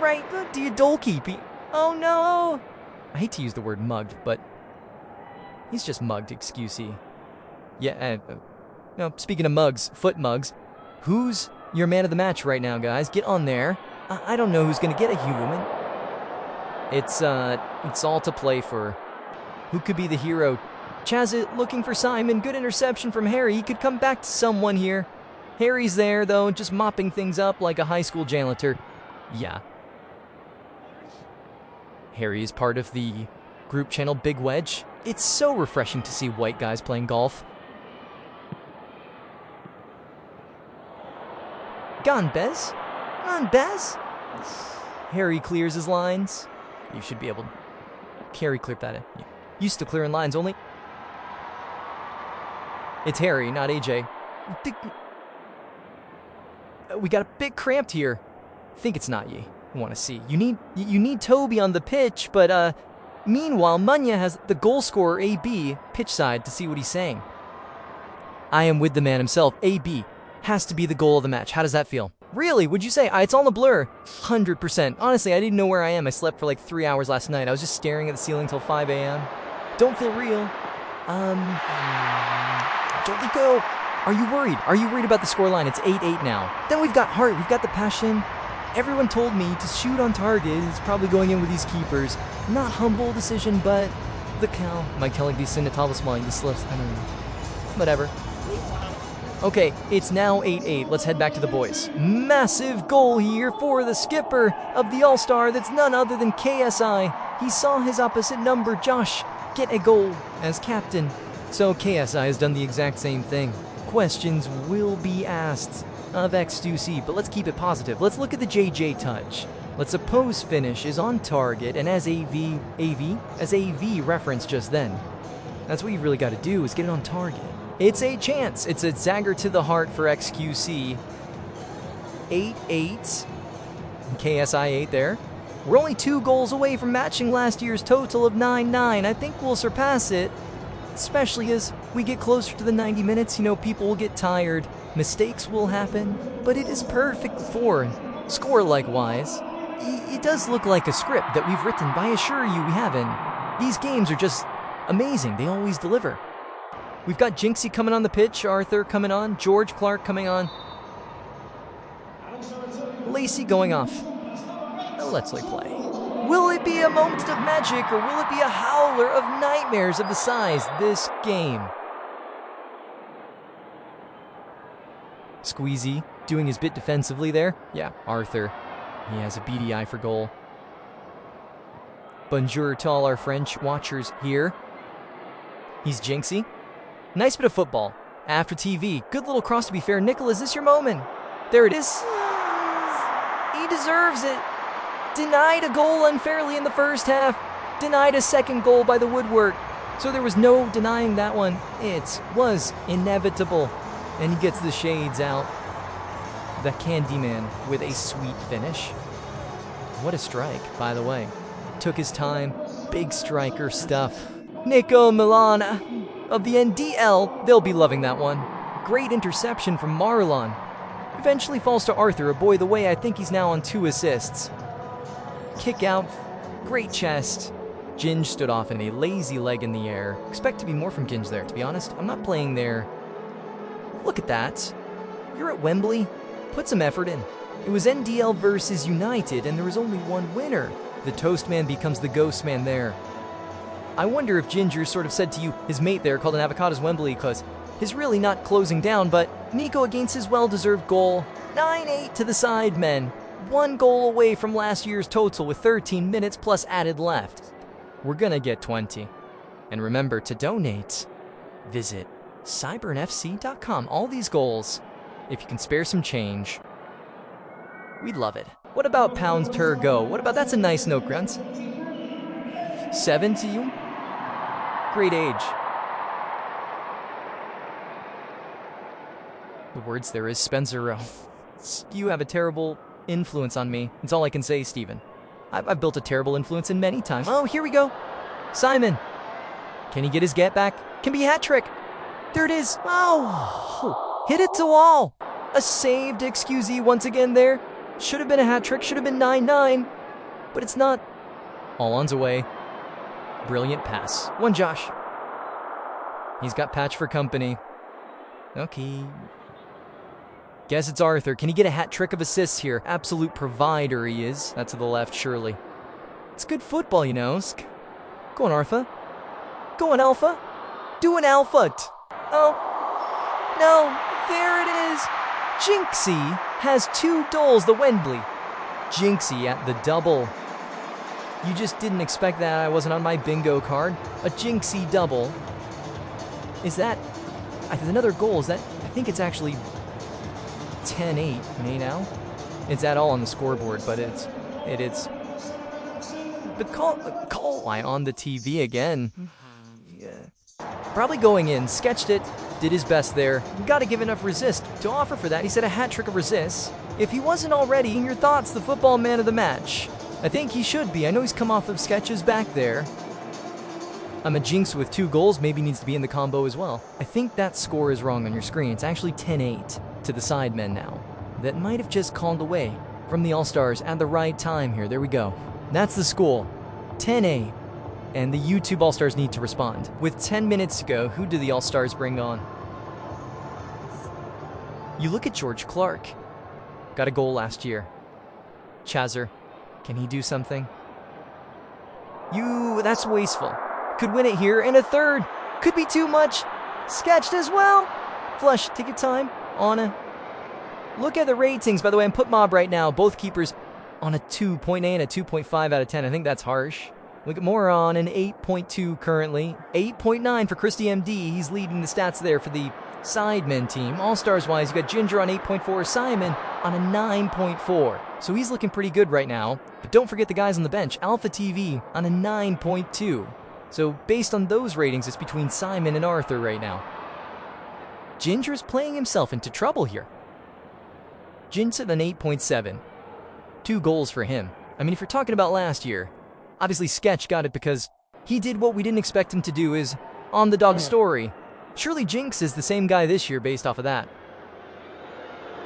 S1: Right, do you goalkeeping? Oh, no. I hate to use the word mugged, but he's just mugged, excuse-y. Yeah, no, speaking of mugs, foot mugs, who's your man of the match right now, guys? Get on there. I don't know who's going to get a human. It's all to play for. Who could be the hero? Chazit looking for Simon. Good interception from Harry. He could come back to someone here. Harry's there, though, just mopping things up like a high school janitor. Yeah. Harry is part of the group channel Big Wedge. It's so refreshing to see white guys playing golf. Gone, Bez. On, Bez. Harry clears his lines. You should be able to. Harry cleared that in. Used to clearing lines only. It's Harry, not AJ. We got a bit cramped here. I think it's not ye. I want to see. You need Toby on the pitch, but meanwhile, Munya has the goal scorer AB pitch side to see what he's saying. I am with the man himself. AB has to be the goal of the match. How does that feel? Really? Would you say? It's all in a blur. 100%. Honestly, I didn't know where I am. I slept for like 3 hours last night. I was just staring at the ceiling till 5 a.m. Don't feel real. Don't go. Are you worried? Are you worried about the scoreline? It's 8-8 now. Then we've got heart. We've got the passion. Everyone told me to shoot on target. It's probably going in with these keepers. Not humble decision, but the cow. Mike telling these Sinatalismine, the slips. I don't know. Whatever. Okay, it's now 8-8. Let's head back to the boys. Massive goal here for the skipper of the All-Star. That's none other than KSI. He saw his opposite number, Josh, get a goal as captain. So KSI has done the exact same thing. Questions will be asked of X2C, but let's keep it positive. Let's look at the JJ touch. Let's suppose finish is on target, and as AV referenced just then. That's what you really got to do, is get it on target. It's a chance. It's a dagger to the heart for XQC. 8-8. KSI 8 there. We're only 2 goals away from matching last year's total of 9-9. I think we'll surpass it, especially as we get closer to the 90 minutes. You know, people will get tired. Mistakes will happen, but it is perfect for score likewise. It does look like a script that we've written, but I assure you we haven't. These games are just amazing. They always deliver. We've got Jinxie coming on the pitch, Arthur coming on, George Clark coming on. Lacey going off. Now let's play. Will it be a moment of magic, or will it be a howler of nightmares of the size this game? Squeezy doing his bit defensively there. Yeah, Arthur. He has a beady eye for goal. Bonjour to all our French watchers here. He's Jinxie. Nice bit of football. After TV. Good little cross to be fair. Nickel, is this your moment? There it is. He deserves it. Denied a goal unfairly in the first half. Denied a second goal by the woodwork. So there was no denying that one. It was inevitable. And he gets the shades out. The Candyman with a sweet finish. What a strike, by the way. Took his time. Big striker stuff. Nico Milana of the NDL, they'll be loving that one. Great interception from Marlon. Eventually falls to Arthur, a boy the way. I think he's now on 2 assists. Kick out, great chest. Ginge stood off in a lazy leg in the air. Expect to be more from Ginge there, to be honest. I'm not playing there. Look at that. You're at Wembley. Put some effort in. It was NDL versus United, and there was only one winner. The Toast Man becomes the Ghost Man there. I wonder if Ginger sort of said to you, his mate there called an Avocados Wembley, because he's really not closing down, but Nico against his well-deserved goal. 9-8 to the Sidemen. 1 goal away from last year's total with 13 minutes plus added left. We're gonna get 20. And remember to donate. Visit cybernfc.com. All these goals, if you can spare some change, we'd love it. What about pounds per go? What about, that's a nice note, Grunts. 7 to you? Great age. The words there is Spencer. You have a terrible influence on me. That's all I can say, Steven. I've built a terrible influence in many times. Oh, here we go. Simon. Can he get his get back? Can be a hat trick. There it is. Oh, hit it to wall. A saved XQZ once again there. Should have been a hat trick. Should have been 9-9. But it's not. All on's away. Brilliant pass. One Josh. He's got Patch for company. Okay. Guess it's Arthur. Can he get a hat trick of assists here? Absolute provider he is. That's to the left, surely. It's good football, you know. Go on, Arthur. Go on, Alpha. Do an Alpha. Oh. No. There it is. Jinxie has 2 goals, the Wembley. Jinxie at the double. You just didn't expect that. I wasn't on my bingo card. A Jinxie double. Is that another goal? Is that, I think it's actually 10-8 now. It's at all on the scoreboard, but it's but call why on the TV again. Yeah. Probably going in, sketched it, did his best there. Gotta give enough resist to offer for that. He said a hat trick of resist. If he wasn't already, in your thoughts, the football man of the match. I think he should be. I know he's come off of sketches back there. I'm a Jinx with 2 goals, maybe needs to be in the combo as well. I think that score is wrong on your screen. It's actually 10-8 to the Sidemen now. That might have just called away from the All-Stars at the right time here. There we go. That's the score. 10-8. And the YouTube All-Stars need to respond. With 10 minutes to go, who do the All-Stars bring on? You look at George Clark. Got a goal last year. Chazer, can he do something? That's wasteful. Could win it here, and a third. Could be too much. Sketched as well. Flush, take your time. Anna. Look at the ratings, by the way, I'm put mob right now. Both keepers on a 2.8 and a 2.5 out of 10. I think that's harsh. Look at more on an 8.2 currently. 8.9 for Christy MD. He's leading the stats there for the Sidemen team. All-Stars wise, you got Ginger on 8.4, Simon on a 9.4. So he's looking pretty good right now. But don't forget the guys on the bench. Alpha TV on a 9.2. So based on those ratings, it's between Simon and Arthur right now. Ginger's playing himself into trouble here. Gin's at an 8.7. 2 goals for him. I mean, if you're talking about last year, obviously Sketch got it because he did what we didn't expect him to do, is on the dog story. Surely Jinx is the same guy this year based off of that.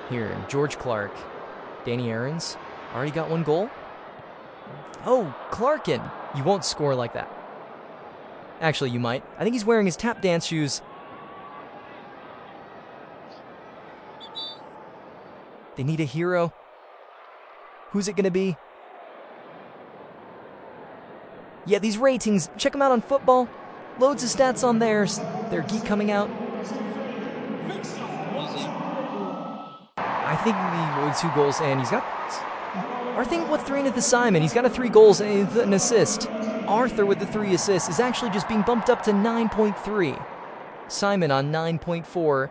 S1: Here, George Clark. Danny Aarons already got 1 goal. Oh, Clarkin. You won't score like that. Actually, you might. I think he's wearing his tap dance shoes. They need a hero. Who's it going to be? Yeah, these ratings, check them out on football. Loads of stats on theirs. Their geek coming out. I think he 2 goals, and he's got... I think what's 3 into the Simon. He's got a 3 goals and an assist. Arthur with the 3 assists is actually just being bumped up to 9.3. Simon on 9.4.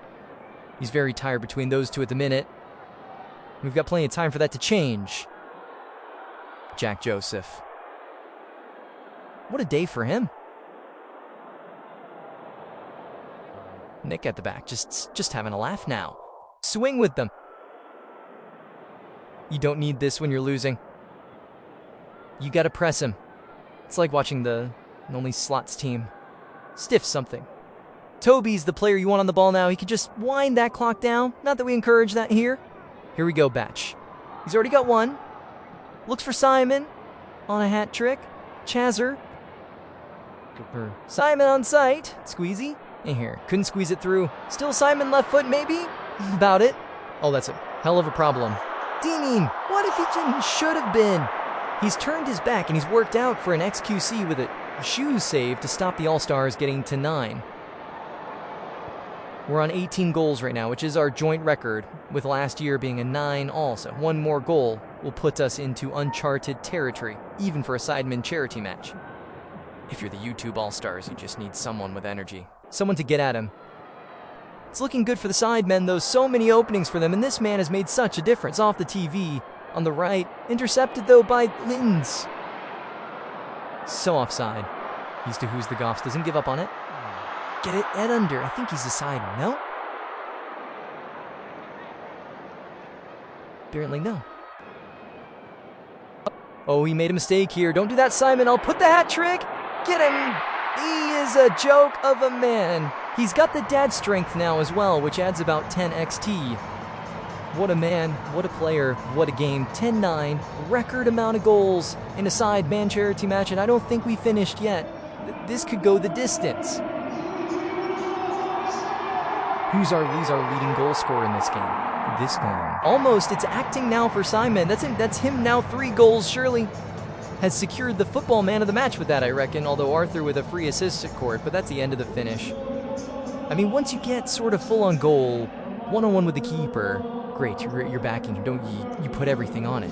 S1: He's very tired between those two at the minute. We've got plenty of time for that to change. Jack Joseph. What a day for him. Nick at the back, just having a laugh now. Swing with them. You don't need this when you're losing. You gotta press him. It's like watching the only slots team. Stiff something. Toby's the player you want on the ball now. He could just wind that clock down. Not that we encourage that here. Here we go, Batch. He's already got 1. Looks for Simon on a hat trick. Chazer. Simon on sight. Squeezy. In here. Couldn't squeeze it through. Still Simon left foot, maybe? About it. Oh, that's a hell of a problem. Deaning. What if he should have been? He's turned his back and he's worked out for an XQC with a shoe save to stop the All-Stars getting to 9. We're on 18 goals right now, which is our joint record, with last year being a 9 also. 1 more goal will put us into uncharted territory, even for a Sidemen charity match. If you're the YouTube All-Stars, you just need someone with energy. Someone to get at him. It's looking good for the Sidemen, though. So many openings for them, and this man has made such a difference. Off the TV, on the right. Intercepted, though, by Lins. So offside. He's to who's the Goffs. Doesn't give up on it. Get it Ed under. I think he's a side. No? Apparently no. Oh, he made a mistake here. Don't do that, Simon. I'll put the hat trick. Get him. He is a joke of a man. He's got the dad strength now as well, which adds about 10 XT. What a man, what a player, what a game. 10-9, record amount of goals in a Sidemen charity match, and I don't think we finished yet. This could go the distance. Who's our leading goal scorer in this game? This game. Almost, it's acting now for Simon. That's him now, 3 goals. Surely has secured the football man of the match with that, I reckon, although Arthur with a free assist at court, but that's the end of the finish. I mean, once you get sort of full on goal, one-on-one with the keeper, great, you're backing him, don't you put everything on it.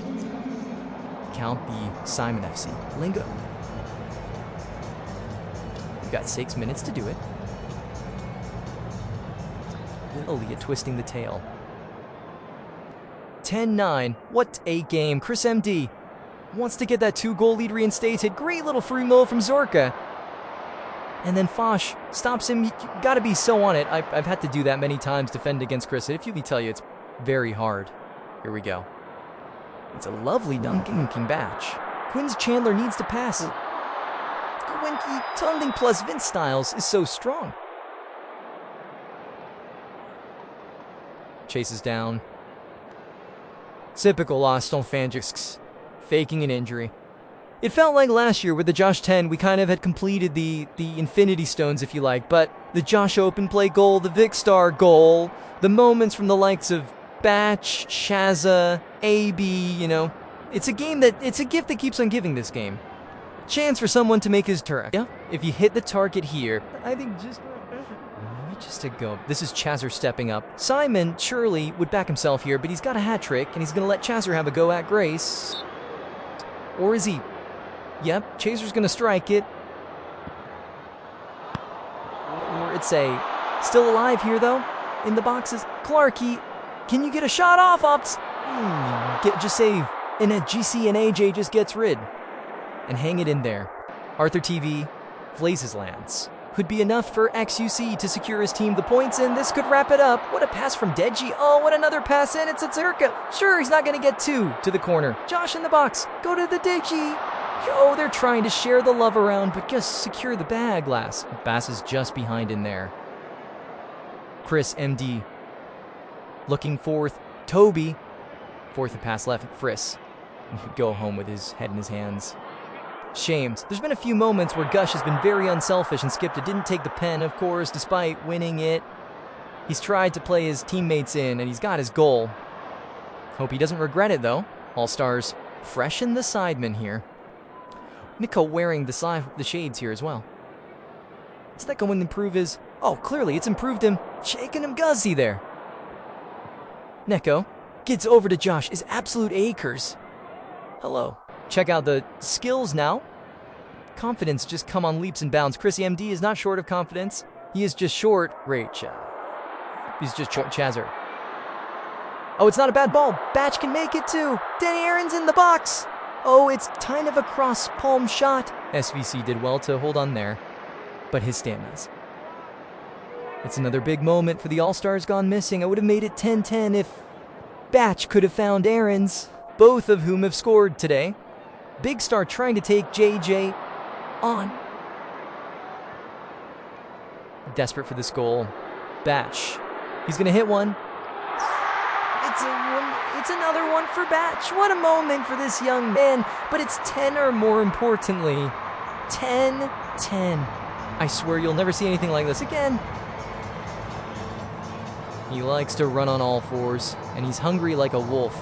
S1: Count the Simon FC. Lingo. You've got 6 minutes to do it. Elliott twisting the tail. 10-9. What a game. Chris MD wants to get that 2-goal lead reinstated. Great little free mill from Zorka. And then Foch stops him. You gotta be so on it. I've had to do that many times, defend against Chris. If you me tell you, it's very hard. Here we go. It's a lovely dunking Batch. Quinn's Chandler needs to pass. Quinky Tunding plus Vince Styles is so strong. Chases down. Typical Austin Fangics, faking an injury. It felt like last year with the Josh 10, we kind of had completed the Infinity Stones, if you like, but the Josh Open Play goal, the Vic Star goal, the moments from the likes of Batch, Shaza, AB, It's a gift that keeps on giving this game. Chance for someone to make his turn. Yeah, if you hit the target here, I think just a go. This is Chazer stepping up. Simon surely would back himself here, but he's got a hat trick, and he's going to let Chazer have a go at Grace. Or is he? Yep, Chazer's going to strike it. Or it's a still alive here, though, in the boxes. Clarkey, can you get a shot off? Just save. And a GC and AJ just gets rid. And hang it in there. Arthur TV flays his lance. Could be enough for XUC to secure his team the points, and this could wrap it up. What a pass from Deji. Oh, what another pass in. It's a Zerka. Sure, he's not going to get two to the corner. Josh in the box. Go to the Deji. Oh, they're trying to share the love around, but just secure the bag last. Bass is just behind in there. Chris, MD. Looking forth. Toby. Fourth and pass left. Friss. He could go home with his head in his hands. Shames. There's been a few moments where Gush has been very unselfish and Skipta didn't take the pen, of course, despite winning it. He's tried to play his teammates in, and he's got his goal. Hope he doesn't regret it, though. All-Stars freshen the Sidemen here. Nico wearing the shades here as well. Is that going to improve his... Oh, clearly it's improved him. Shaking him guzzy there. Neko gets over to Josh. Is absolute acres. Hello. Check out the skills now. Confidence just come on leaps and bounds. Chrissy MD is not short of confidence. He is just short. He's just short Chazer. Oh, it's not a bad ball. Batch can make it too. Danny Aaron's in the box. Oh, it's kind of a cross palm shot. SVC did well to hold on there, but his stamina's. It's another big moment for the All-Stars gone missing. I would have made it 10-10 if Batch could have found Aaron's, both of whom have scored today. Big Star trying to take JJ on. Desperate for this goal. Batch. He's going to hit one. It's another one for Batch. What a moment for this young man. But it's 10 or more importantly. 10-10. I swear you'll never see anything like this again. He likes to run on all fours, and he's hungry like a wolf.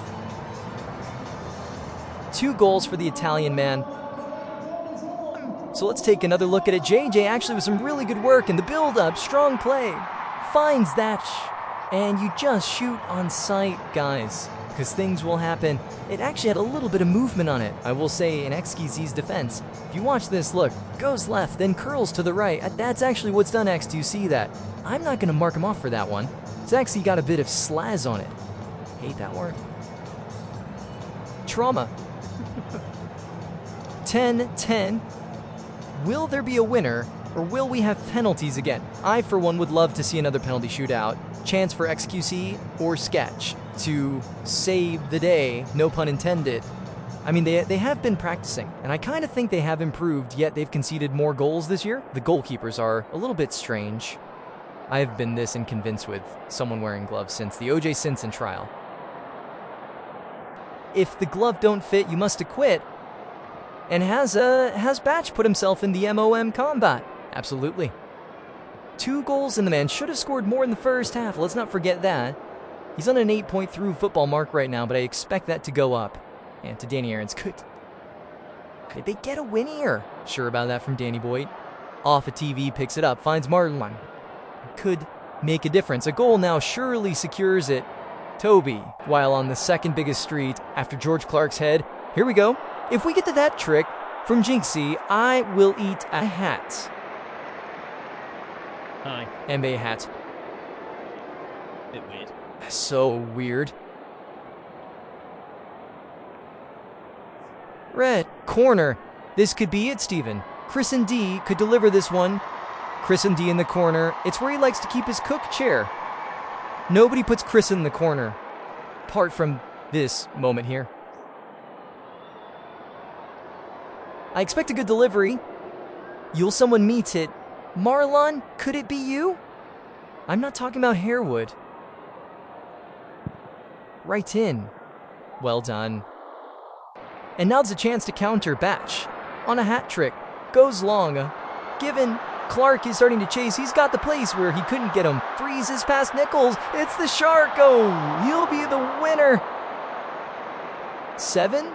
S1: 2 goals for the Italian man. So let's take another look at it. JJ actually with some really good work in the build-up. Strong play. Finds that. And you just shoot on sight, guys, because things will happen. It actually had a little bit of movement on it, I will say, in XQZ's defense. If you watch this, look, goes left, then curls to the right. That's actually what's done X. Do you see that? I'm not going to mark him off for that one. It's actually got a bit of slaz on it. Hate that word. Trauma. 10-10. Will there be a winner, or will we have penalties again? I, for one, would love to see another penalty shootout. Chance for XQC or Sketch to save the day, no pun intended. I mean, they have been practicing, and I kind of think they have improved, yet they've conceded more goals this year. The goalkeepers are a little bit strange. I've been this inconvinced with someone wearing gloves since the O.J. Simpson trial. If the glove don't fit, you must acquit. And has Batch put himself in the MOM combat? Absolutely. 2 goals, and the man should have scored more in the first half. Let's not forget that. He's on an 8-point through football mark right now, but I expect that to go up. And to Danny Aaron's. Could they get a win here? Sure about that from Danny Boyd. Off a TV, picks it up, finds Martin. Could make a difference. A goal now surely secures it. Toby, while on the second biggest street after George Clark's head. Here we go. If we get to that trick from Jinxie, I will eat a hat.
S2: Hi.
S1: NBA hat.
S2: Bit weird.
S1: So weird. Red corner. This could be it, Steven. Chris and D could deliver this one. Chris and D in the corner. It's where he likes to keep his cook chair. Nobody puts Chris in the corner, apart from this moment here. I expect a good delivery. You'll someone meet it. Marlon, could it be you? I'm not talking about Harewood. Right in. Well done. And now there's a chance to counter Batch. On a hat trick. Goes long. Given Clark is starting to chase, he's got the place where he couldn't get him. Freezes past Nichols. It's the Shark. Oh, he'll be the winner. 7?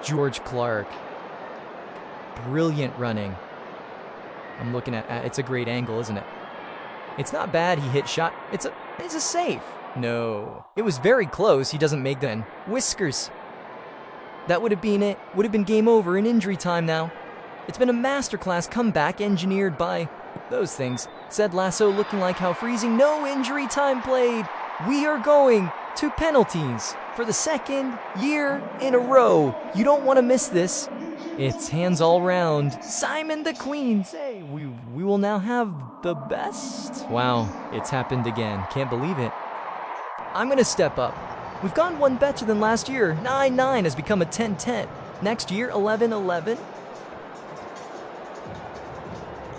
S1: George Clark. Brilliant running. I'm looking at it's a great angle, isn't it? It's not bad. He hit shot. It's a save. No. It was very close. He doesn't make then. Whiskers. That would have been it. Would have been game over in injury time now. It's been a masterclass comeback engineered by those things. Said Lasso looking like how freezing. No injury time played. We are going to penalties for the second year in a row. You don't want to miss this. It's hands all round. Simon the Queen say we will now have the best. Wow, it's happened again. Can't believe it. I'm going to step up. We've gone one better than last year. 9-9 has become a 10-10. Next year, 11-11.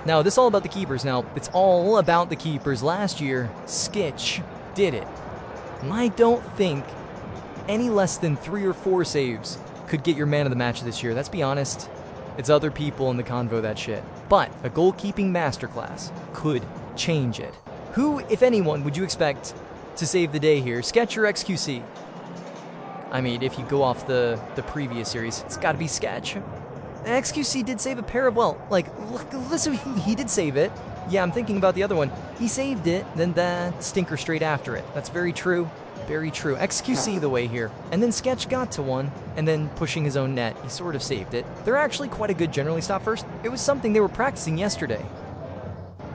S1: Now, this is all about the keepers. Now, it's all about the keepers. Last year, Skitch did it. And I don't think any less than 3 or 4 saves could get your man of the match this year. Let's be honest. It's other people in the convo that shit. But a goalkeeping masterclass could change it. Who, if anyone, would you expect to save the day here? Sketch or XQC? I mean, if you go off the previous series, it's got to be Sketch. XQC did save a pair of, well, like, listen, he did save it. Yeah, I'm thinking about the other one. He saved it, then that stinker straight after it. That's very true. Very true. XQC the way here. And then Sketch got to one, and then pushing his own net, he sort of saved it. They're actually quite a good generally stop first. It was something they were practicing yesterday.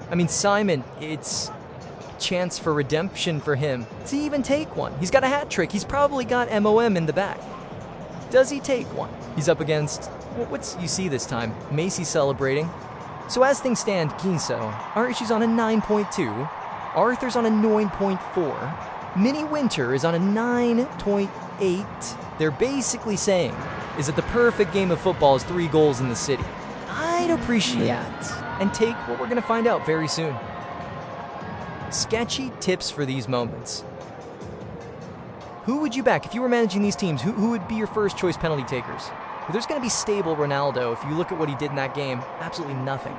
S1: I mean, Simon, it's chance for redemption for him to even take one. He's got a hat trick. He's probably got MOM in the back. Does he take one? He's up against, what's you see this time? Macy celebrating. So as things stand, Ginso, Archie's on a 9.2. Arthur's on a 9.4. Mini Winter is on a 9.8. They're basically saying is that the perfect game of football is 3 goals in the city. I'd appreciate it and take what we're going to find out very soon. Sketchy tips for these moments. Who would you back if you were managing these teams? Who would be your first choice penalty takers? Well, there's going to be stable Ronaldo. If you look at what he did in that game, absolutely nothing.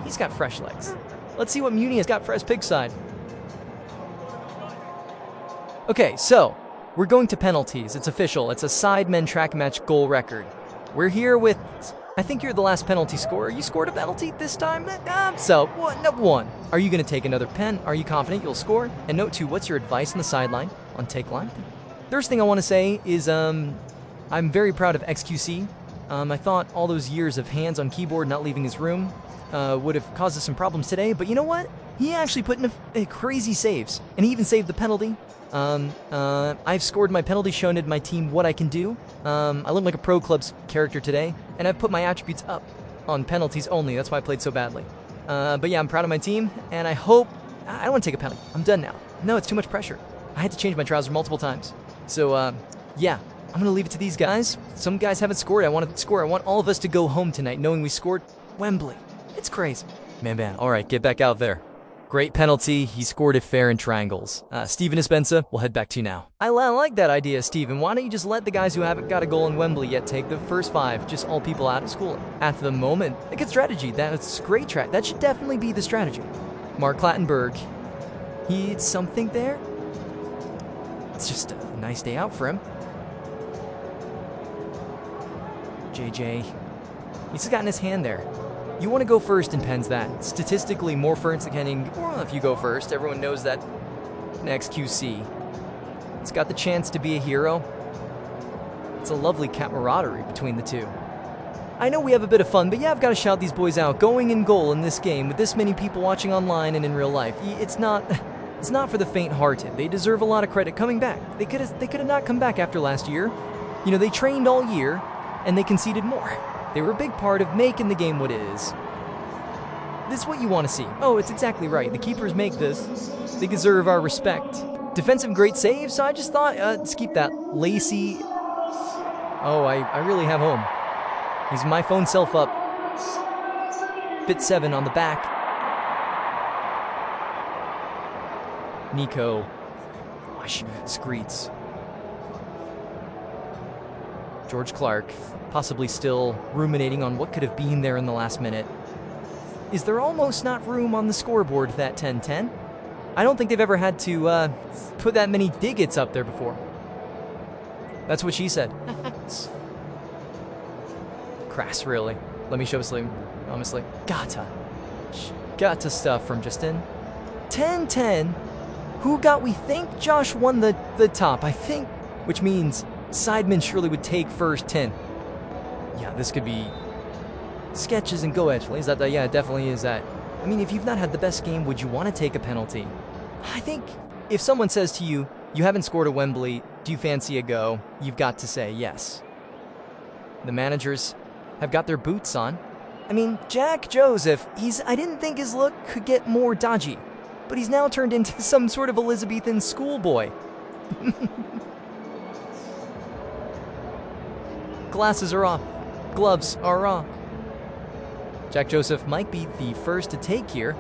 S1: He's got fresh legs. Let's see what Muni has got for his pig side. Okay, so we're going to penalties. It's official. It's a Sidemen track match goal record. We're here with, I think you're the last penalty scorer. You scored a penalty this time? So, note 1. Are you going to take another pen? Are you confident you'll score? And note 2, what's your advice on the sideline on take line? First thing I want to say is I'm very proud of XQC. I thought all those years of hands on keyboard not leaving his room would have caused us some problems today, but you know what? He actually put in a crazy saves, and he even saved the penalty. I've scored my penalty, shown my team what I can do. I look like a pro club's character today, and I've put my attributes up on penalties only. That's why I played so badly. But yeah, I'm proud of my team, and I hope... I don't want to take a penalty. I'm done now. No, it's too much pressure. I had to change my trousers multiple times. So, yeah, I'm going to leave it to these guys. Some guys haven't scored. I want to score. I want all of us to go home tonight knowing we scored Wembley. It's crazy. Man, all right, get back out there. Great penalty. He scored it fair in triangles. Steven Espensa, we'll head back to you now. I like that idea, Steven. Why don't you just let the guys who haven't got a goal in Wembley yet take the first 5, just all people out of school? At the moment, a good strategy. That's great track. That should definitely be the strategy. Mark Clattenburg, he's something there. It's just a nice day out for him. JJ, he's just got in his hand there. You want to go first in pens that. Statistically, more first than well, if you go first, everyone knows that next QC. It's got the chance to be a hero. It's a lovely camaraderie between the two. I know we have a bit of fun, but yeah, I've got to shout these boys out. Going in goal in this game with this many people watching online and in real life, it's not for the faint-hearted. They deserve a lot of credit coming back. They could have not come back after last year. You know, they trained all year and they conceded more. They were a big part of making the game what it is. This is what you want to see. Oh, it's exactly right. The keepers make this. They deserve our respect. Defensive great save, so I just thought, let's keep that. Lacey. Oh, I really have home. He's my phone self up. Fit 7 on the back. Nico. Screets. George Clark, possibly still ruminating on what could have been there in the last minute. Is there almost not room on the scoreboard for that 10-10? I don't think they've ever had to put that many digits up there before. That's what she said. crass, really. Let me show Slim, honestly. Gotta stuff from Justin. 10-10. Who got, we think Josh won the top, I think, which means Sidemen surely would take first 10. Yeah, this could be sketches and go actually. Is that the, yeah, it definitely is that. I mean, if you've not had the best game, would you want to take a penalty? I think if someone says to you, you haven't scored at Wembley, do you fancy a go? You've got to say yes. The managers have got their boots on. I mean, Jack Joseph, I didn't think his look could get more dodgy, but he's now turned into some sort of Elizabethan schoolboy. Glasses are off. Gloves are off. Jack Joseph might be the first to take here.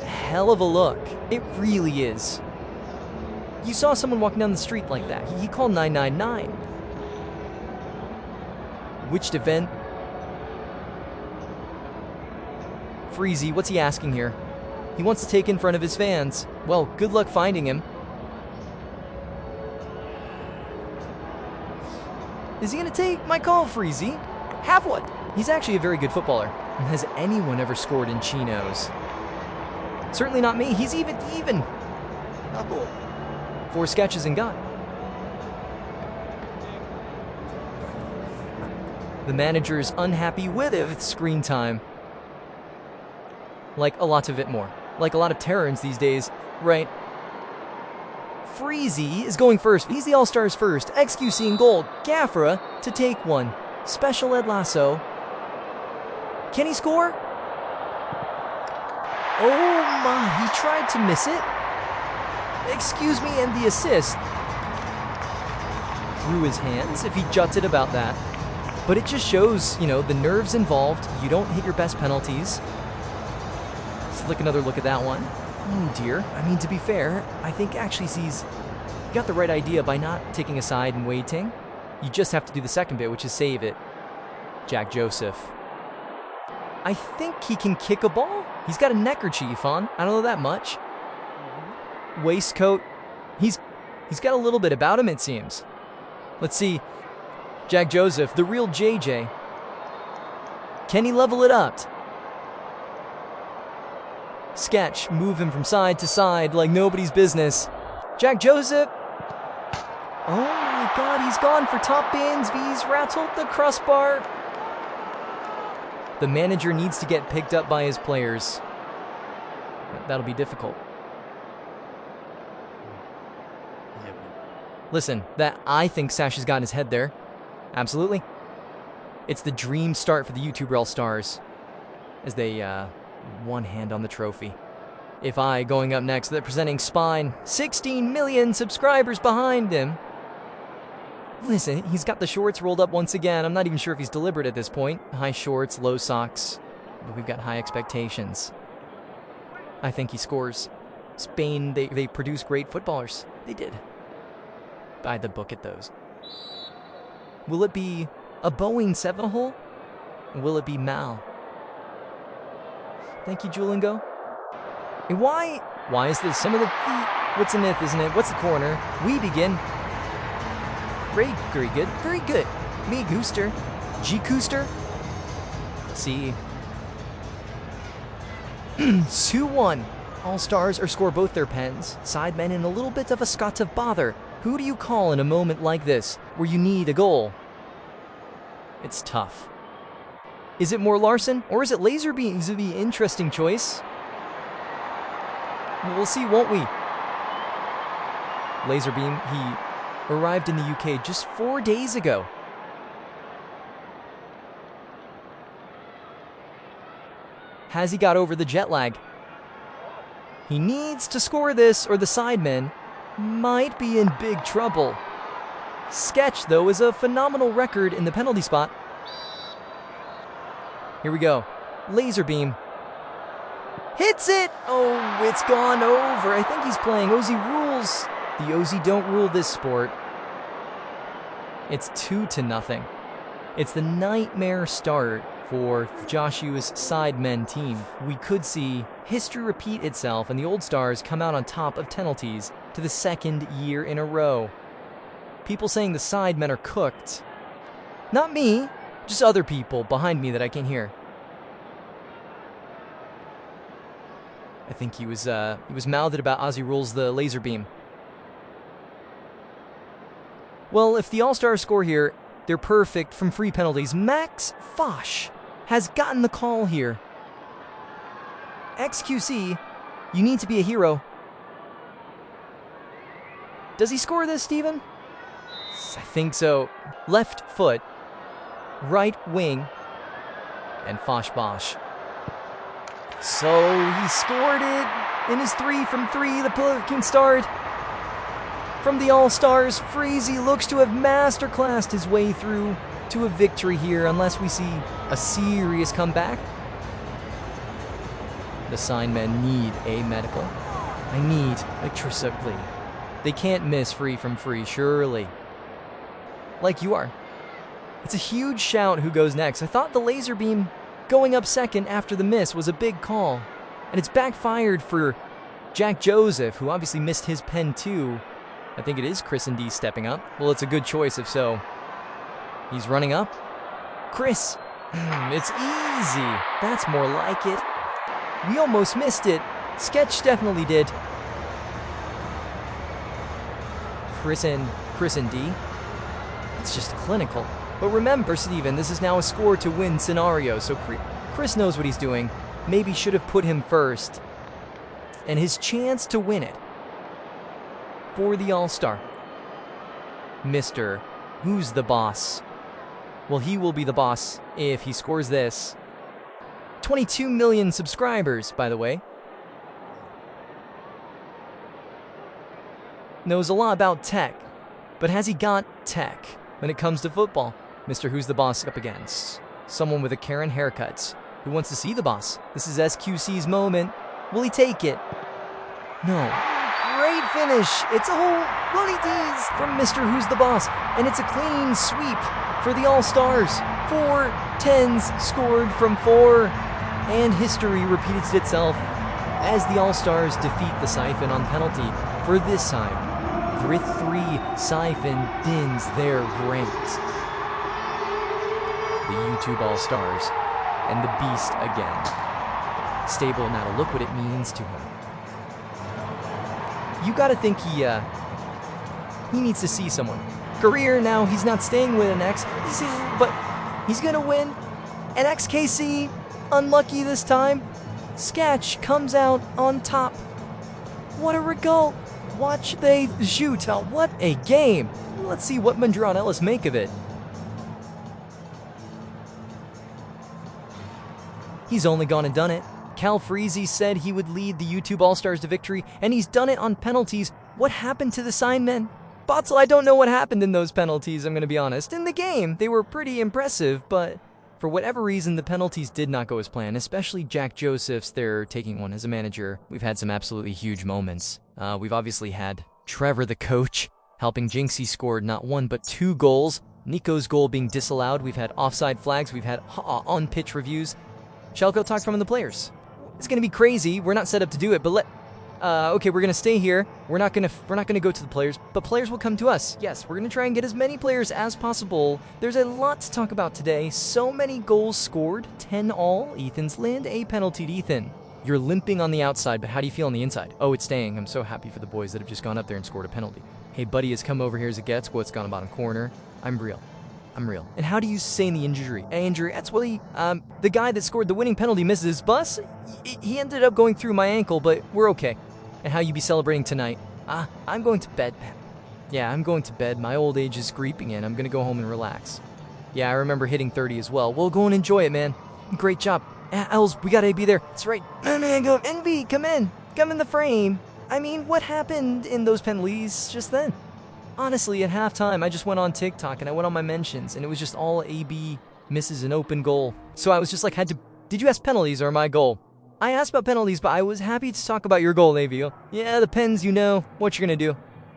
S1: Hell of a look. It really is. You saw someone walking down the street like that. He called 999. Which event? Freezy, what's he asking here? He wants to take in front of his fans. Well, good luck finding him. Is he going to take my call, Freezy? Have one. He's actually a very good footballer. Has anyone ever scored in chinos? Certainly not me. He's even. Oh. 4 sketches and got. The manager's unhappy with it. Screen time. Like a lot of it more. Like a lot of Terrans these days, right? Freezy is going first. He's the All-Stars first. XQC in goal. Gaffra to take one. Special Ed Lasso. Can he score? Oh my, he tried to miss it. Excuse me, and the assist. Through his hands, if he jutted about that. But it just shows, you know, the nerves involved. You don't hit your best penalties. Let's look another look at that one. Oh dear. I mean, to be fair, I think actually he's got the right idea by not taking a side and waiting. You just have to do the second bit, which is save it. Jack Joseph. I think he can kick a ball. He's got a neckerchief on. I don't know that much. Waistcoat. He's got a little bit about him, it seems. Let's see. Jack Joseph, the real JJ. Can he level it up? Sketch, move him from side to side like nobody's business. Jack Joseph. Oh my God, he's gone for top bins. He's rattled the crossbar. The manager needs to get picked up by his players. That'll be difficult. Listen, that I think Sash has got in his head there. Absolutely. It's the dream start for the YouTuber All-Stars as they one hand on the trophy. If I going up next, they're presenting Spine. 16 million subscribers behind him. Listen, he's got the shorts rolled up once again. I'm not even sure if he's deliberate at this point. High shorts, low socks, but we've got high expectations. I think he scores. Spain, they produce great footballers. They did. Buy the book at those. Will it be a Boeing 7-hole? Will it be Mal? Thank you, Julingo. And why is this? Some of the what's in it, isn't it? What's the corner? We begin. Very good. Very good. Me Gooster. G Gooster. See. 2-1. All-Stars or score both their pens. Sidemen in a little bit of a scot of bother. Who do you call in a moment like this, where you need a goal? It's tough. Is it more Larson, or is it Laserbeam? This would be an interesting choice. We'll see, won't we? Laserbeam, he arrived in the UK just 4 days ago. Has he got over the jet lag? He needs to score this, or the Sidemen might be in big trouble. Sketch, though, is a phenomenal record in the penalty spot. Here we go. Laserbeam. Hits it! Oh, it's gone over. I think he's playing Ozzy rules. The Ozzy don't rule this sport. It's 2-0. It's the nightmare start for Joshua's Sidemen team. We could see history repeat itself and the Old Stars come out on top of penalties to the second year in a row. People saying the Sidemen are cooked. Not me. Just other people behind me that I can hear. I think he was mouthed about Ozzy Rules the laser beam. Well, if the All-Stars score here, they're perfect from free penalties. Max Foch has gotten the call here. XQC, you need to be a hero. Does he score this, Steven? I think so. Left foot, right wing, and Foch Bosch. So he scored it in his 3 from 3. The Pelican start from the All-Stars. Freezy looks to have masterclassed his way through to a victory here, unless we see a serious comeback. The Sidemen need a medical. I need electricity. They can't miss free from free, surely. Like you are. It's a huge shout who goes next. I thought the laser beam going up second after the miss was a big call. And it's backfired for Jack Joseph, who obviously missed his pen too. I think it is Chris and D stepping up. Well, it's a good choice if so. He's running up. Chris. It's easy. That's more like it. We almost missed it. Sketch definitely did. Chris and D. It's just clinical. But remember, Steven, this is now a score-to-win scenario, so Chris knows what he's doing. Maybe should have put him first. And his chance to win it for the All-Star. Mr. Who's the Boss? Well, he will be the boss if he scores this. 22 million subscribers, by the way. Knows a lot about tech, but has he got tech when it comes to football? Mr. Who's the Boss up against someone with a Karen haircut who wants to see the boss. This is SQC's moment. Will he take it? No. Great finish. It's a whole bloody tease from Mr. Who's the Boss, and it's a clean sweep for the All-Stars. 4 10s scored from 4, and history repeats itself as the All-Stars defeat the Siphon on penalty. For this time, with 3, Siphon dins their ranks. The YouTube All-Stars and the Beast again. Stable now to look what it means to him. You gotta think he needs to see someone. Career now, he's not staying with an X, but he's gonna win. And XKC, unlucky this time. Sketch comes out on top. What a result. Watch they shoot. Oh, what a game. Let's see what Mandra and Ellis make of it. He's only gone and done it. Cal Freezy said he would lead the YouTube All-Stars to victory, and he's done it on penalties. What happened to the Sidemen? Botzel, I don't know what happened in those penalties, I'm going to be honest. In the game, they were pretty impressive, but for whatever reason, the penalties did not go as planned, especially Jack Joseph's. They're taking one as a manager. We've had some absolutely huge moments. We've obviously had Trevor, the coach, helping Jinxie scored not 1 but 2 goals. Nico's goal being disallowed. We've had offside flags. We've had on-pitch reviews. Shelko talked from the players. It's gonna be crazy. We're not set up to do it, but okay, we're gonna stay here. We're not gonna go to the players, but players will come to us. Yes, we're gonna try and get as many players as possible. There's a lot to talk about today. So many goals scored, 10 all. Ethan's land a penalty to Ethan. You're limping on the outside, but how do you feel on the inside? Oh, it's staying. I'm so happy for the boys that have just gone up there and scored a penalty. Hey, buddy has come over here as it gets. What's gone bottom corner? I'm real. And how do you sustain the injury? Injury, that's what the guy that scored the winning penalty misses his bus. He ended up going through my ankle, but we're okay. And how you be celebrating tonight? I'm going to bed. Yeah, I'm going to bed. My old age is creeping in. I'm going to go home and relax. Yeah, I remember hitting 30 as well. We'll go and enjoy it, man. Great job. Els, we got to be there. That's right. Man, go. NB, come in. Come in the frame. I mean, what happened in those penalties just then? Honestly, at halftime, I just went on TikTok and I went on my mentions, and it was just all AB misses an open goal. So I was just like, did you ask penalties or my goal? I asked about penalties, but I was happy to talk about your goal, AVO. Yeah, the Pens, you know what you're gonna do.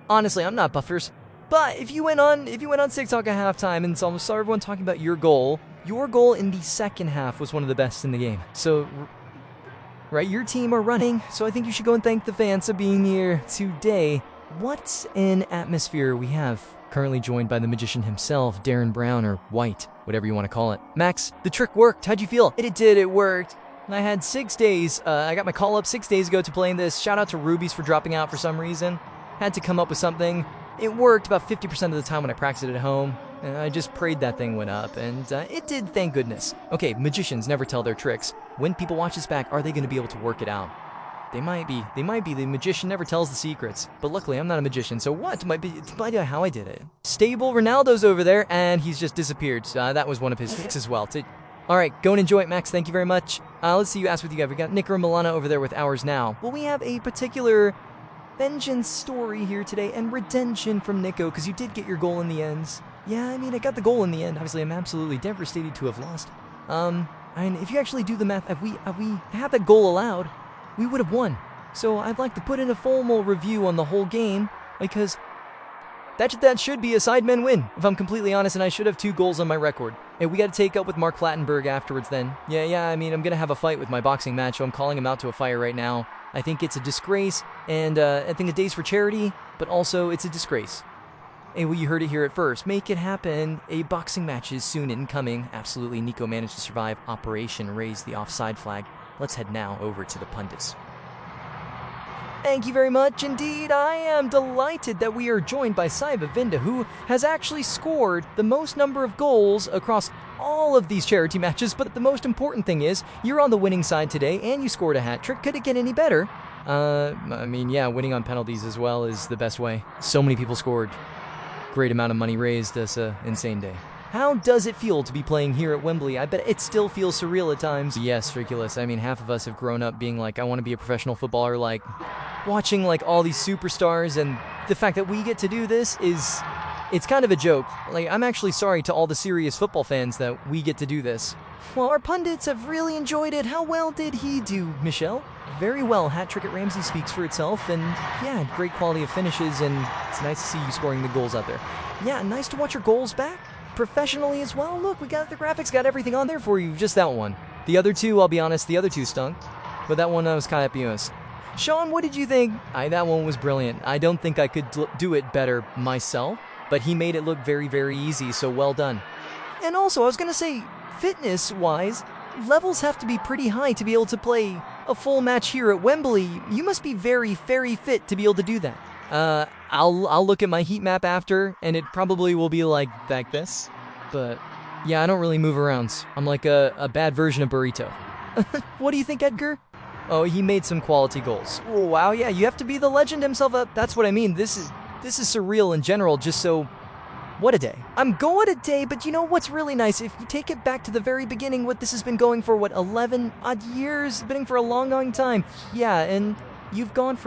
S1: Honestly, I'm not buffers. But if you went on TikTok at halftime and saw everyone talking about your goal in the second half was one of the best in the game. So, right, your team are running, so I think you should go and thank the fans for being here today. What an atmosphere we have currently joined by the magician himself, Darren Brown, or White, whatever you want to call it. Max, the trick worked. How'd you feel? It did. It worked. I had 6 days. I got my call up 6 days ago to playing this. Shout out to Rubies for dropping out for some reason. Had to come up with something. It worked about 50% of the time when I practiced it at home. I just prayed that thing went up, and it did, thank goodness. Okay, magicians never tell their tricks. When people watch this back, are they going to be able to work it out? They might be. They might be. The magician never tells the secrets. But luckily, I'm not a magician, so what? It might be how I did it. Stable Ronaldo's over there, and he's just disappeared. That was one of his tricks as well. All right, go and enjoy it, Max. Thank you very much. Let's see you asked what you got. We got Nick or Milana over there with ours now. Well, we have a particular vengeance story here today, and redemption from Nico, because you did get your goal in the end. Yeah, I mean, I got the goal in the end. Obviously, I'm absolutely devastated to have lost. And if you actually do the math, if we had that goal allowed, we would have won. So I'd like to put in a formal review on the whole game, because that should be a Sidemen win, if I'm completely honest, and I should have 2 goals on my record. And we got to take up with Mark Plattenberg afterwards then. Yeah, I mean, I'm going to have a fight with my boxing match, so I'm calling him out to a fire right now. I think it's a disgrace, and I think a day's for charity, but also it's a disgrace. Hey, well, you heard it here at first. Make it happen. A boxing match is soon incoming. Absolutely, Nico managed to survive Operation Raise the Offside Flag. Let's head now over to the pundits. Thank you very much indeed. I am delighted that we are joined by Saiba Vinda, who has actually scored the most number of goals across all of these charity matches, but the most important thing is you're on the winning side today and you scored a hat trick. Could it get any better? I mean, yeah, winning on penalties as well is the best way. So many people scored. Great amount of money raised. That's an insane day. How does it feel to be playing here at Wembley? I bet it still feels surreal at times. Yes, ridiculous. I mean, half of us have grown up being like, I want to be a professional footballer, like watching like all these superstars, and the fact that we get to do this it's kind of a joke. Like, I'm actually sorry to all the serious football fans that we get to do this. Well, our pundits have really enjoyed it. How well did he do, Michelle? Very well. Hat trick at Ramsey speaks for itself, and yeah, great quality of finishes, and it's nice to see you scoring the goals out there. Yeah, nice to watch your goals back. Professionally as well. Look, we got the graphics, got everything on there for you. Just that one. The other 2, I'll be honest, the other 2 stunk. But that one I was kind of honest. Sean, what did you think? That one was brilliant. I don't think I could do it better myself, but he made it look very, very easy, so well done. And also, I was going to say, fitness-wise, levels have to be pretty high to be able to play a full match here at Wembley. You must be very, very fit to be able to do that. I'll look at my heat map after, and it probably will be like this. But yeah, I don't really move around. I'm like a bad version of Burrito. What do you think, Edgar? Oh, he made some quality goals. Oh, wow, yeah, you have to be the legend himself. That's what I mean. This is surreal in general, just so... What a day. I'm going a day, but you know what's really nice? If you take it back to the very beginning, what this has been going for, 11 odd years? Been for a long, long time. Yeah, and you've gone from